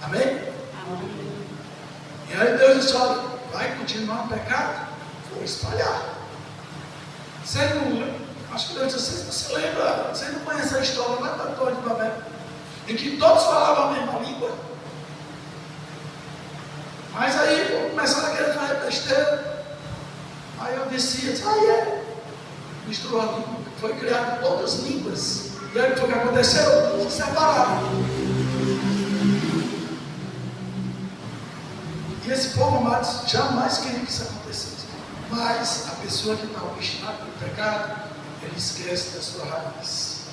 Amém? Amém. E aí Deus disse, olha, vai continuar o pecado? Vou espalhar. Você não, acho que Deus disse, você lembra, você não conhece a história lá da Torre de Babel, em que todos falavam a mesma língua? Mas aí começaram a querer fazer besteira. Aí eu disse, misturou a língua, foi criado todas as línguas. E aí o que aconteceu? Se separaram. E esse povo, amados, jamais queria que isso acontecesse. Mas a pessoa que está obstinada pelo pecado, ele esquece da sua raiz.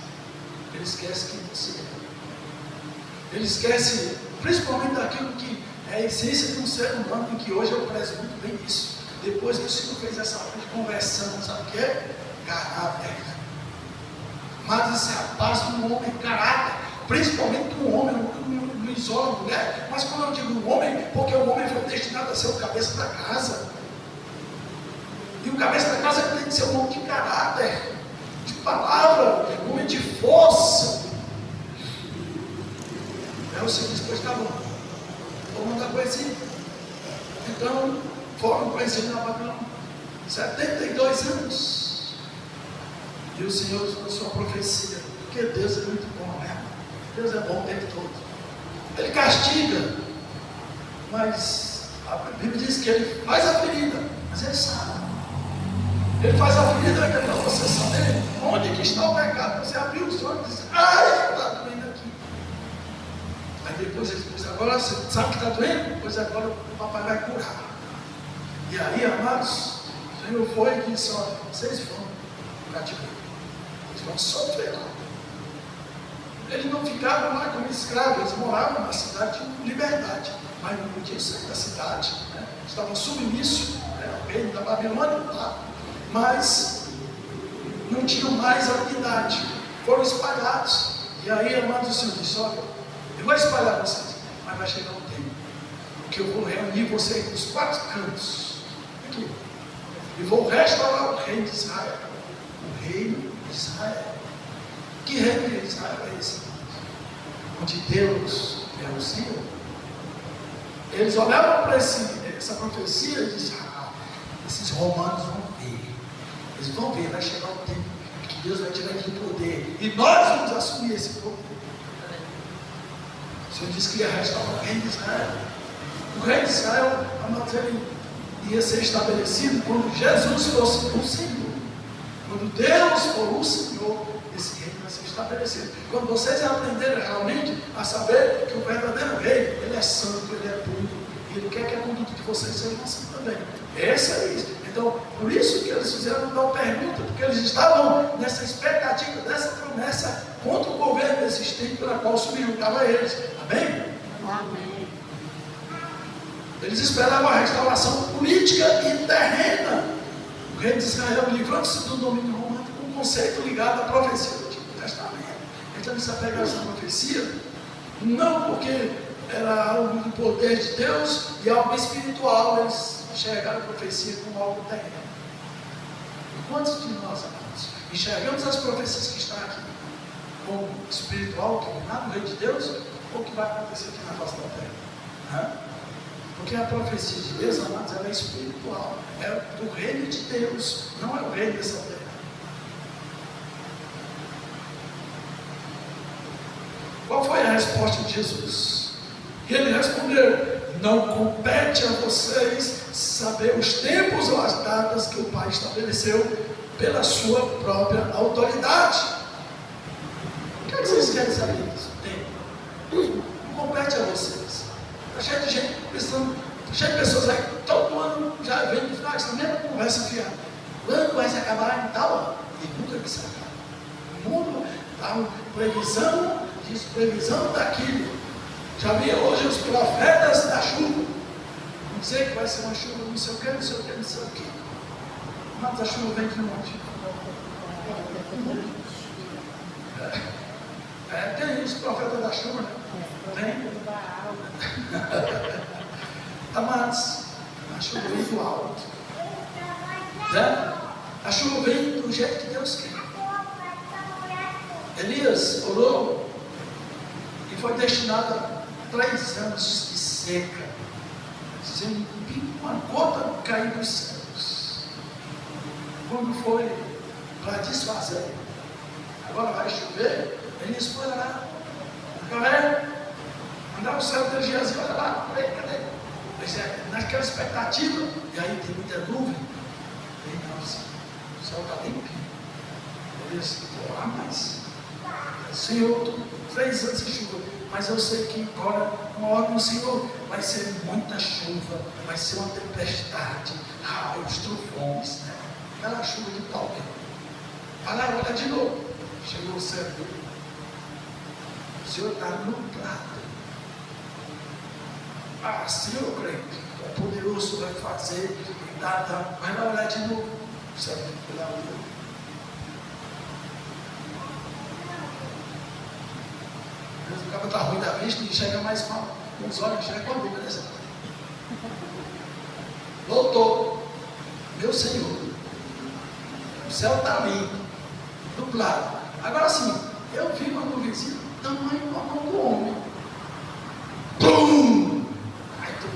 Ele esquece quem você é. Ele esquece, principalmente daquilo que é a essência de um ser humano, em que hoje eu prezo muito bem isso. Depois que o Senhor fez essa conversão, sabe o que é? Caráter. Mas isso é a base de um homem, caráter. Principalmente de um homem, não isola a mulher. Mas quando eu digo homem, porque o homem foi destinado a ser o cabeça da casa. E o cabeça da casa tem que ser um homem de caráter, de palavra, um homem de força. Aí o Senhor disse, pois tá bom, vou mandar conhecido. Então, foram conhecidos na Babilônia, 72 anos. E o Senhor usou sua profecia, porque Deus é muito bom, né? Deus é bom o tempo todo. Ele castiga, mas a Bíblia diz que ele faz a ferida, mas ele sabe. Ele faz a ferida para você saber onde que está o pecado. Você abriu os olhos e disse, está doendo aqui. Aí depois ele diz, agora você sabe que está doendo? Pois agora o papai vai curar. E aí, amados, o Senhor foi e disse, olha, vocês vão no cativeiro. Eles vão sofrer lá. Eles não ficavam lá como escravos, eles moravam na cidade de liberdade, mas não podiam sair da cidade, né? Estavam submissos, ao reino da Babilônia, tá? Mas não tinham mais a unidade, foram espalhados. E aí, amados, o Senhor disse, olha, eu vou espalhar vocês, mas vai chegar um tempo que eu vou reunir vocês dos 4 cantos, aqui, e vou restaurar o reino de Israel. O reino de Israel. Que reino de Israel é esse? Onde Deus é o Senhor. Eles olhavam para essa profecia e diziam, esses romanos vão ver. Eles vão ver, vai chegar um tempo que Deus vai tirar aqui o poder. E nós vamos assumir esse poder. O Senhor disse que ia restaurar o reino de Israel. O reino de Israel, amados, ele ia ser estabelecido quando Jesus fosse o Senhor. Quando Deus for o Senhor, esse reino vai ser estabelecido. Quando vocês aprenderem realmente a saber que o verdadeiro rei, ele é santo, ele é puro, e ele quer que a conduta de vocês seja assim também. Essa é isso. Então, por isso que eles fizeram uma pergunta, porque eles estavam nessa expectativa, dessa promessa contra o governo existente pela qual subjugava eles. Amém? Amém. Eles esperavam a restauração política e terrena. O rei de Israel, livrando-se do domínio romano, com um conceito ligado à profecia do Antigo Testamento. Então eles se apegaram a essa profecia, não porque era algo do poder de Deus e algo espiritual, eles enxergaram a profecia como algo terreno. E quantos de nós, amados, enxergamos as profecias que estão aqui como espiritual, que vem lá do reino de Deus, ou que vai acontecer aqui na face da terra? Porque a profecia de Deus, amados, ela é espiritual, é do reino de Deus, não é o reino dessa terra. resposta de Jesus. E ele respondeu: não compete a vocês saber os tempos ou as datas que o Pai estabeleceu pela sua própria autoridade. O que é que vocês querem saber disso? Tempo. Não compete a vocês. Está cheio de gente pensando, cheio de pessoas aí, todo ano já vem no final, essa mesma conversa fiada. O ano vai se acabar em tal ano. E nunca que se acaba. O mundo está com previsão disso, previsão daquilo. Já vi hoje os profetas da chuva. Não dizer que vai ser uma chuva não sei o que, não sei o que, não sei o que. Mas a chuva vem de onde? Tem os profetas da chuva, né? Tem? Amados, a chuva vem do alto. Né? A chuva vem do jeito que Deus quer. Elias orou e foi destinado a 3 anos de seca, sem uma gota cair dos céus. Quando foi para desfazer, agora vai chover, Elias foi lá, galera, mandar o céu de Geazi, olha lá, cadê? Mas naquela expectativa, e aí tem muita nuvem, e nossa, o céu está limpinho. Elias falou: mas Senhor, 3 anos de chuva, mas eu sei que agora, uma hora no Senhor, vai ser muita chuva, vai ser uma tempestade, raios, trovões, né? Aquela chuva de pau. Vai lá, olha de novo. Chegou o céu. O Senhor está nublado. Senhor, creio, é poderoso, vai fazer, vai lá olhar de novo. O céu foi lá olhando. O cabo está ruim da vista e chega mais mal. Os olhos chegam com a boca dessa. Voltou. Meu Senhor, o céu está limpo, nublado. Agora sim, eu vi uma nuvenzinha do tamanho da mão do homem. Pum! Aí tu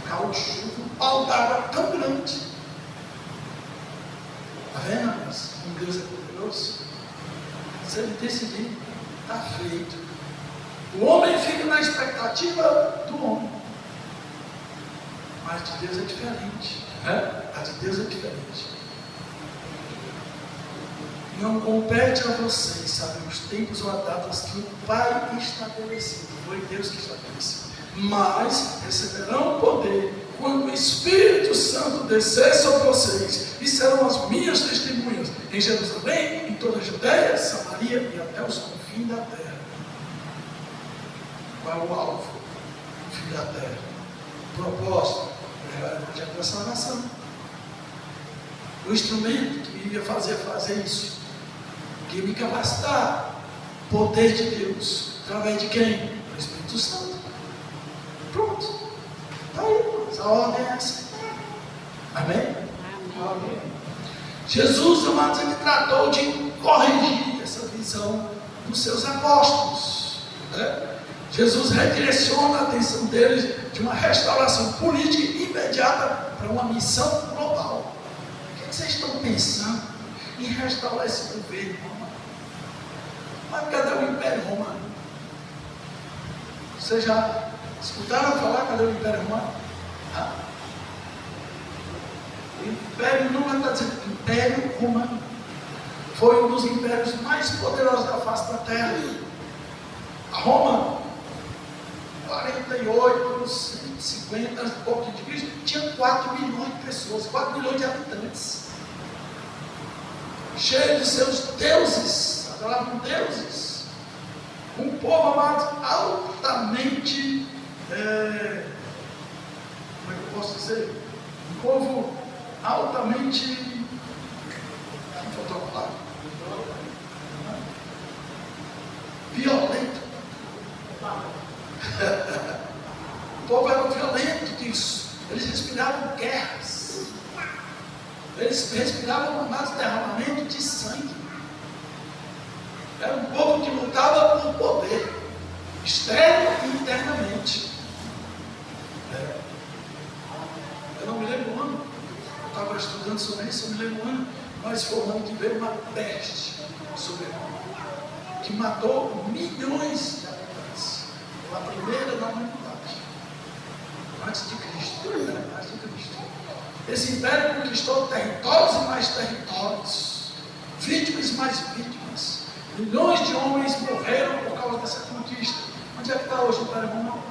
caiu chuva, um pau d'água tão grande. Está vendo, amados? Como Deus é poderoso. Se ele decidir, está feito. O homem fica na expectativa do homem. Mas de Deus é diferente. A de Deus é diferente. Não compete a vocês saber os tempos ou as datas que o Pai estabeleceu. Foi Deus que estabeleceu. Mas receberão poder quando o Espírito Santo descer sobre vocês, e serão as minhas testemunhas em Jerusalém, em toda a Judeia, Samaria e até os confins da terra. Qual é o alvo? O fim da terra. O propósito? Levar o evangelho da salvação. O instrumento que iria fazer isso, que me capacitar, poder de Deus, através de quem? Do Espírito Santo. Pronto. Está aí, a ordem é essa. Amém? Amém. Jesus, amados, ele tratou de corrigir essa visão dos seus apóstolos. Jesus redireciona a atenção deles de uma restauração política imediata para uma missão global. O que vocês estão pensando em restaurar esse governo romano? Mas cadê o Império Romano? Vocês já escutaram falar cadê o Império Romano? O Império não está dizendo Império Romano. Foi um dos impérios mais poderosos da face da terra. A Roma, 48, 150 antes do pouco de Cristo, tinha 4 milhões de pessoas, 4 milhões de habitantes, cheio de seus deuses, adoravam deuses. Um povo, amado, altamente, como é que eu posso dizer? Um povo altamente, violento. O povo era violento, eles respiravam guerras, eles respiravam um derramamento de sangue. Era um povo que lutava por poder, externo e internamente. Eu não me lembro o ano, eu estava estudando sobre isso, eu me lembro o ano, mas foi o ano que veio uma peste sobre a Roma, que matou milhões de habitantes. a primeira da humanidade, antes de Cristo, antes de Cristo. Esse império conquistou territórios e mais territórios, vítimas e mais vítimas. Milhões de homens morreram por causa dessa conquista. Onde é que está hoje o Império Romano?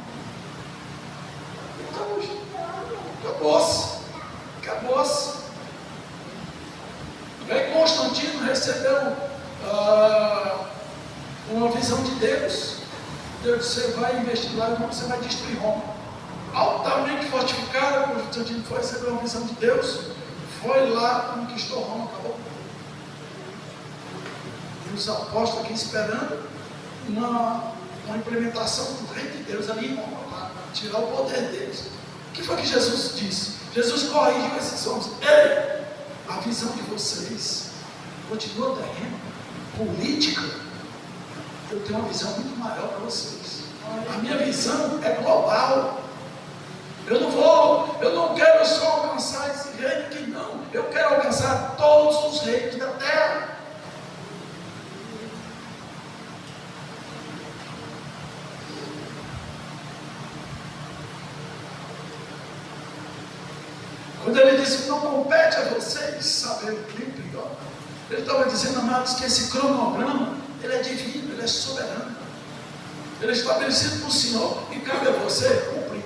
Onde está hoje? Acabou-se. Acabou-se. O rei Constantino recebeu uma visão de Deus. Deus disse: você vai investir lá e você vai destruir Roma. Altamente fortificado, Constantino foi receber uma visão de Deus, foi lá, conquistou Roma, acabou. E os apóstolos aqui esperando uma implementação do reino de Deus ali em Roma, para tirar o poder deles. O que foi que Jesus disse? Jesus corrigiu esses homens. Ei, a visão de vocês continua terreno, política. Eu tenho uma visão muito maior para vocês. A minha visão é global. Eu não quero só alcançar esse reino aqui, não. Eu quero alcançar todos os reinos da terra. Quando ele disse que não compete a vocês saber o tempo, ele estava dizendo, amados, que esse cronograma, ele é divino, ele é soberano. Ele é estabelecido por Senhor e cabe a você cumprir.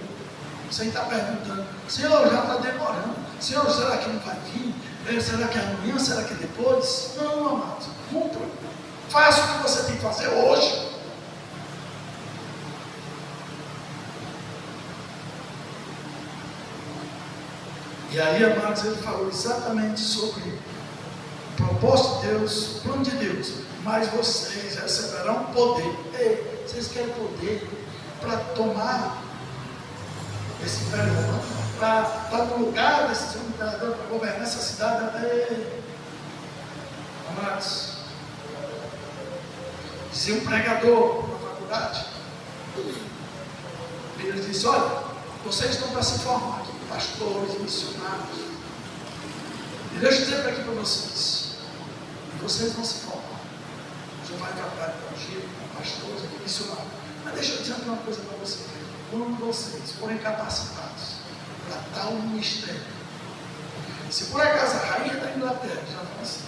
Você está perguntando: Senhor, já está demorando. Senhor, será que não vai vir? Será que é amanhã? Será que é depois? Não, amados, cumpra. Faça o que você tem que fazer hoje. E aí, amados, ele falou exatamente sobre o propósito de Deus, o plano de Deus. Mas vocês receberão poder. Ei, vocês querem poder para tomar esse império romano, para estar no lugar desse imperador, para governar essa cidade? Amados, dizia um pregador na faculdade, ele disse: olha, vocês estão para se formar aqui, pastores, missionários, e deixa eu dizer aqui para vocês, vocês vão se formar. Você vai trabalhar com Giro, com pastores, com missionários. Mas deixa eu dizer uma coisa para vocês. Quando vocês forem capacitados para tal ministério, se por acaso a rainha da Inglaterra já falou assim,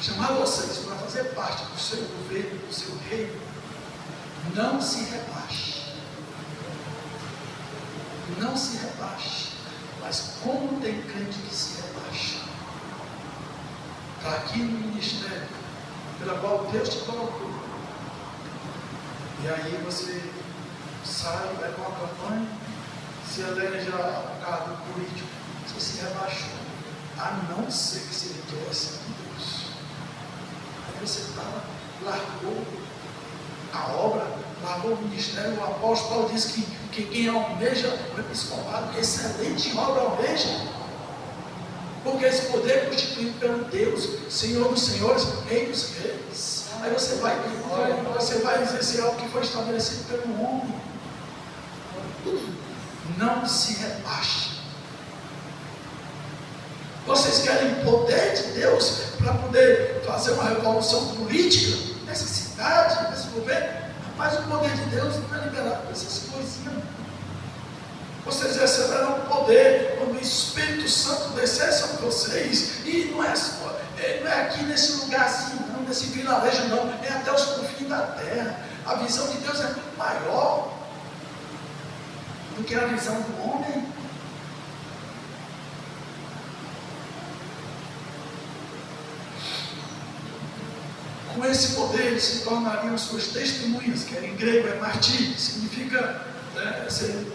chamar vocês para fazer parte do seu governo, do seu reino, não se rebaixe. Não se rebaixe. Mas como tem crente que se rebaixa? Está aqui no ministério pela qual Deus te colocou. E aí você sai, vai com a campanha, se elege a cargo político, você se rebaixou, a não ser que se requeresse de Deus. Aí você largou a obra, largou o ministério. O apóstolo Paulo diz que quem almeja o episcopado, excelente obra almeja, porque esse poder é constituído pelo Deus, Senhor dos senhores, Rei dos reis. Aí você vai exercer algo que foi estabelecido pelo homem. Não se rebaixe. Vocês querem poder de Deus para poder fazer uma revolução política nessa cidade, nesse governo? Mas o poder de Deus não é liberado por essas coisinhas. Vocês receberão poder quando o Espírito Santo descer sobre vocês. E não é aqui nesse lugarzinho, não, nesse vilarejo, não. É até os confins da terra. A visão de Deus é muito maior do que a visão do homem. Com esse poder eles se tornariam suas testemunhas, que em grego é martírio, significa ser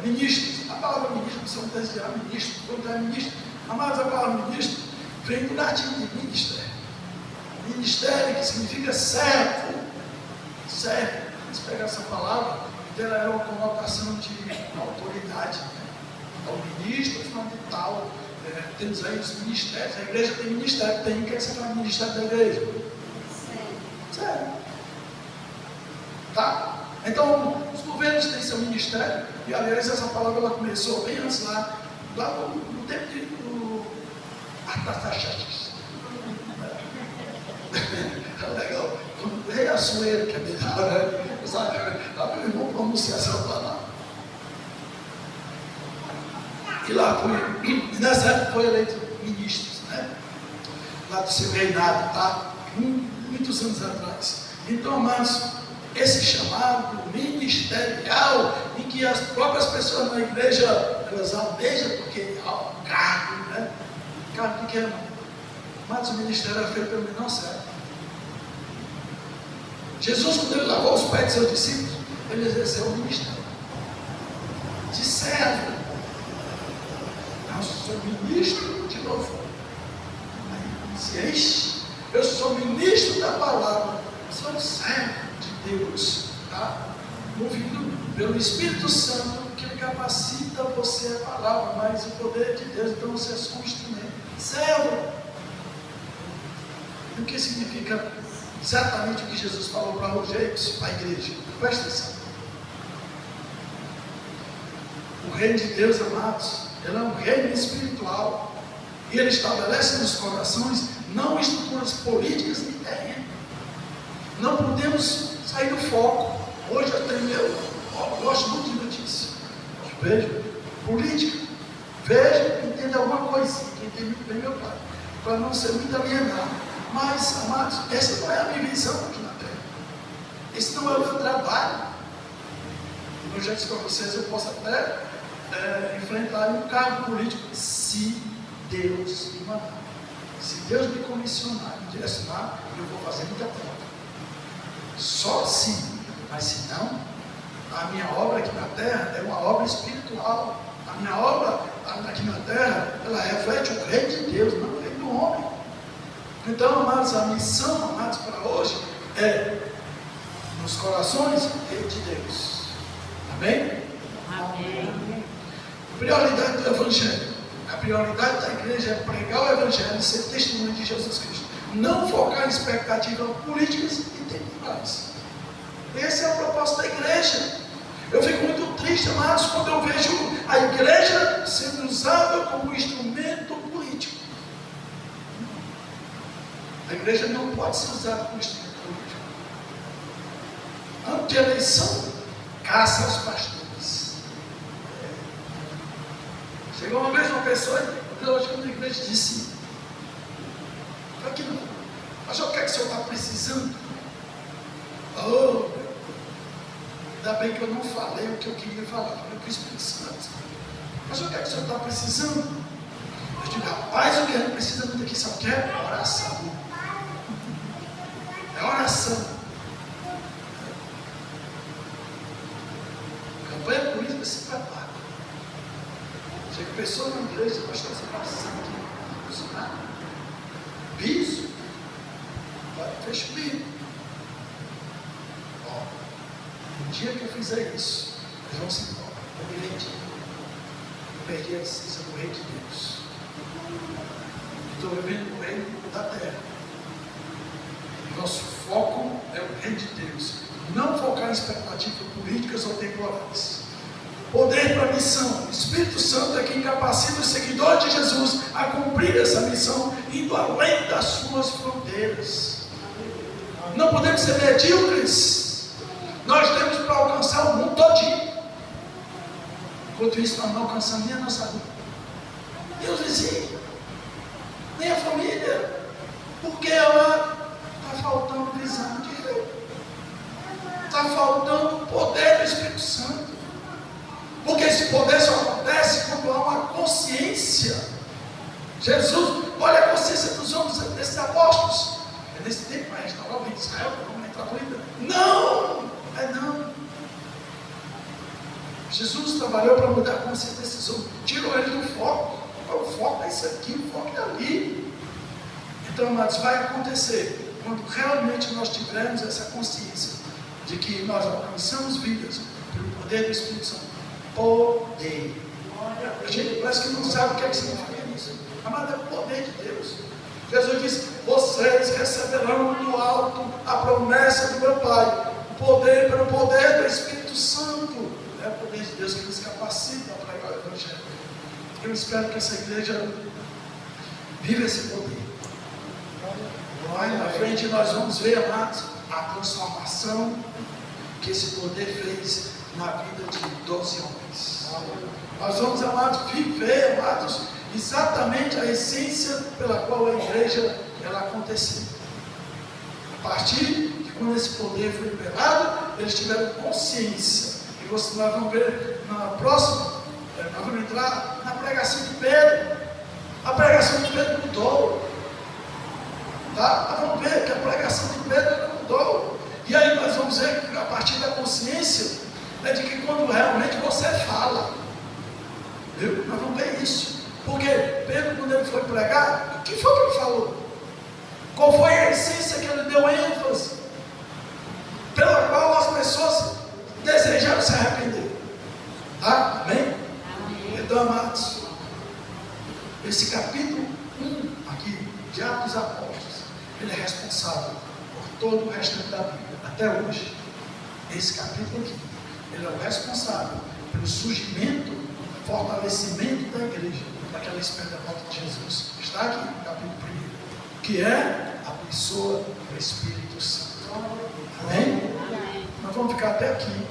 ministros. A palavra ministro, são desejar ministro, quando é ministro. Amados, a palavra ministro vem do latim de ministério. Ministério, que significa servo. Servo. Vamos pegar essa palavra, ela era uma conotação de autoridade. Então, ministro, falando de tal. Temos aí os ministérios. A igreja tem ministério. Tem o que você faz no ministério da igreja? Sério. Tá? Então, os governos têm seu ministério. E aliás, essa palavra ela começou bem antes lá no tempo de Artaxerxes. Legal. O rei Assuero, que é melhor, né? sai, meu irmão pronunciar essa palavra. E lá foi, e nessa época foi eleito ministros, né? Lá do seu reinado, tá? Muitos anos atrás. Então, amados, esse chamado ministerial, em que as próprias pessoas na igreja, elas almejam, porque há um cargo, né? Cargo que é, mas o ministério é feito pelo menor servo. Jesus, quando ele lavou os pés de seus discípulos, ele exerceu o ministério de servo. Eu sou ministro de louvor. Aí diz, eu sou ministro da palavra, eu sou servo de Deus, tá? Movido pelo Espírito Santo, que ele capacita você a palavra, mas o poder de Deus, então você é só um instrumento. Servo. E o que significa exatamente o que Jesus falou para os jeitos, para a igreja? Presta atenção. O reino de Deus, amados, ele é um reino espiritual. E ele estabelece nos corações não estruturas políticas nem terreno. Não podemos sair do foco. Hoje eu gosto muito de notícia. Vejo política. Vejo, entendo alguma coisinha, que entende muito bem meu pai. Para não ser muito alienado. Mas, amados, essa não é a minha visão aqui na terra. Esse não é o meu trabalho. Eu já disse para vocês, eu posso até enfrentar um cargo político se Deus me mandar. Se Deus me comissionar, me direcionar, eu vou fazer muita prova. Só assim. Mas se não, a minha obra aqui na terra é uma obra espiritual. A minha obra aqui na terra, ela reflete o reino de Deus, não o reino do homem. Então, amados, a missão, amados, para hoje é nos corações de Deus. Amém? Amém. Prioridade do Evangelho. A prioridade da igreja é pregar o Evangelho e ser testemunho de Jesus Cristo. Não focar em expectativas políticas e temporais. Esse é o propósito da igreja. Eu fico muito triste, amados, quando eu vejo a igreja sendo usada como instrumento político. A igreja não pode ser usada como instrumento político. Antes de eleição, caça aos pastores. Chegou uma vez uma pessoa, eu acho que na igreja disse: aqui não, mas o que é que o senhor está precisando? Oh, ainda bem que eu não falei o que eu queria falar, falei para o Espírito Santo. Mas o que é que o senhor está precisando? Eu digo, rapaz, o que a gente precisa muito aqui, sabe o que é? Oração. É oração. Campanha política se prepara. Chega pessoa na igreja, pastor, você está precisando aqui cozinhar? Piso? Fecha o bico. Ó, no dia que eu fizer isso, eles vão se embora. Eu me vendi. Eu perdi a essência do reino de Deus. Estou vivendo o reino da terra. Nosso foco é o reino de Deus. Não focar em expectativas políticas ou temporais. Poder para a missão. O Espírito Santo é quem capacita os seguidores de Jesus a cumprir essa missão, indo além das suas fronteiras. Não podemos ser medíocres. Nós temos para alcançar o mundo todinho. Enquanto isso, nós não alcançamos nem a nossa vida, nem os vizinhos, nem a família. Porque ela está faltando visão de Deus. Está faltando o poder do Espírito Santo. Porque esse poder só acontece quando há uma consciência. Jesus, olha a consciência dos homens, desses apóstolos. É nesse tempo para restaurar o Israel, vamos entrar por aí. Não, não. Jesus trabalhou para mudar a consciência desses homens. Tirou ele do foco. O foco é isso aqui, o foco é ali. Então, amados, vai acontecer quando realmente nós tivermos essa consciência de que nós alcançamos vidas pelo poder do Espírito Santo. Poder. A gente parece que não sabe o que é que significa isso. Amado, é o poder de Deus. Jesus disse: vocês receberão do alto a promessa do meu Pai. O poder pelo poder do Espírito Santo. É o poder de Deus que nos capacita a pregar o Evangelho. Eu espero que essa igreja viva esse poder. Lá na frente nós vamos ver, amados, a transformação que esse poder fez na vida de 12 homens. Nós vamos, amados, viver, amados, exatamente a essência pela qual a igreja ela aconteceu. A partir de quando esse poder foi liberado, eles tiveram consciência. E nós vamos ver na próxima, nós vamos entrar na pregação de Pedro. A pregação de Pedro mudou. Tá? Nós vamos ver que a pregação de Pedro mudou. E aí nós vamos ver que a partir da consciência de que quando realmente você fala, viu? Nós vamos ver isso. Porque Pedro, quando ele foi pregar, o que foi que ele falou? Qual foi a essência que ele deu ênfase? Pela qual as pessoas desejaram se arrepender. Tá? Amém? Então, amados, esse capítulo 1 aqui, de Atos dos Apóstolos, ele é responsável por todo o restante da Bíblia, até hoje. Esse capítulo aqui, ele é o responsável pelo surgimento, fortalecimento da igreja, para que ela espere a volta de Jesus. Está aqui no capítulo 1, que é a pessoa do Espírito Santo. Amém? Nós vamos ficar até aqui,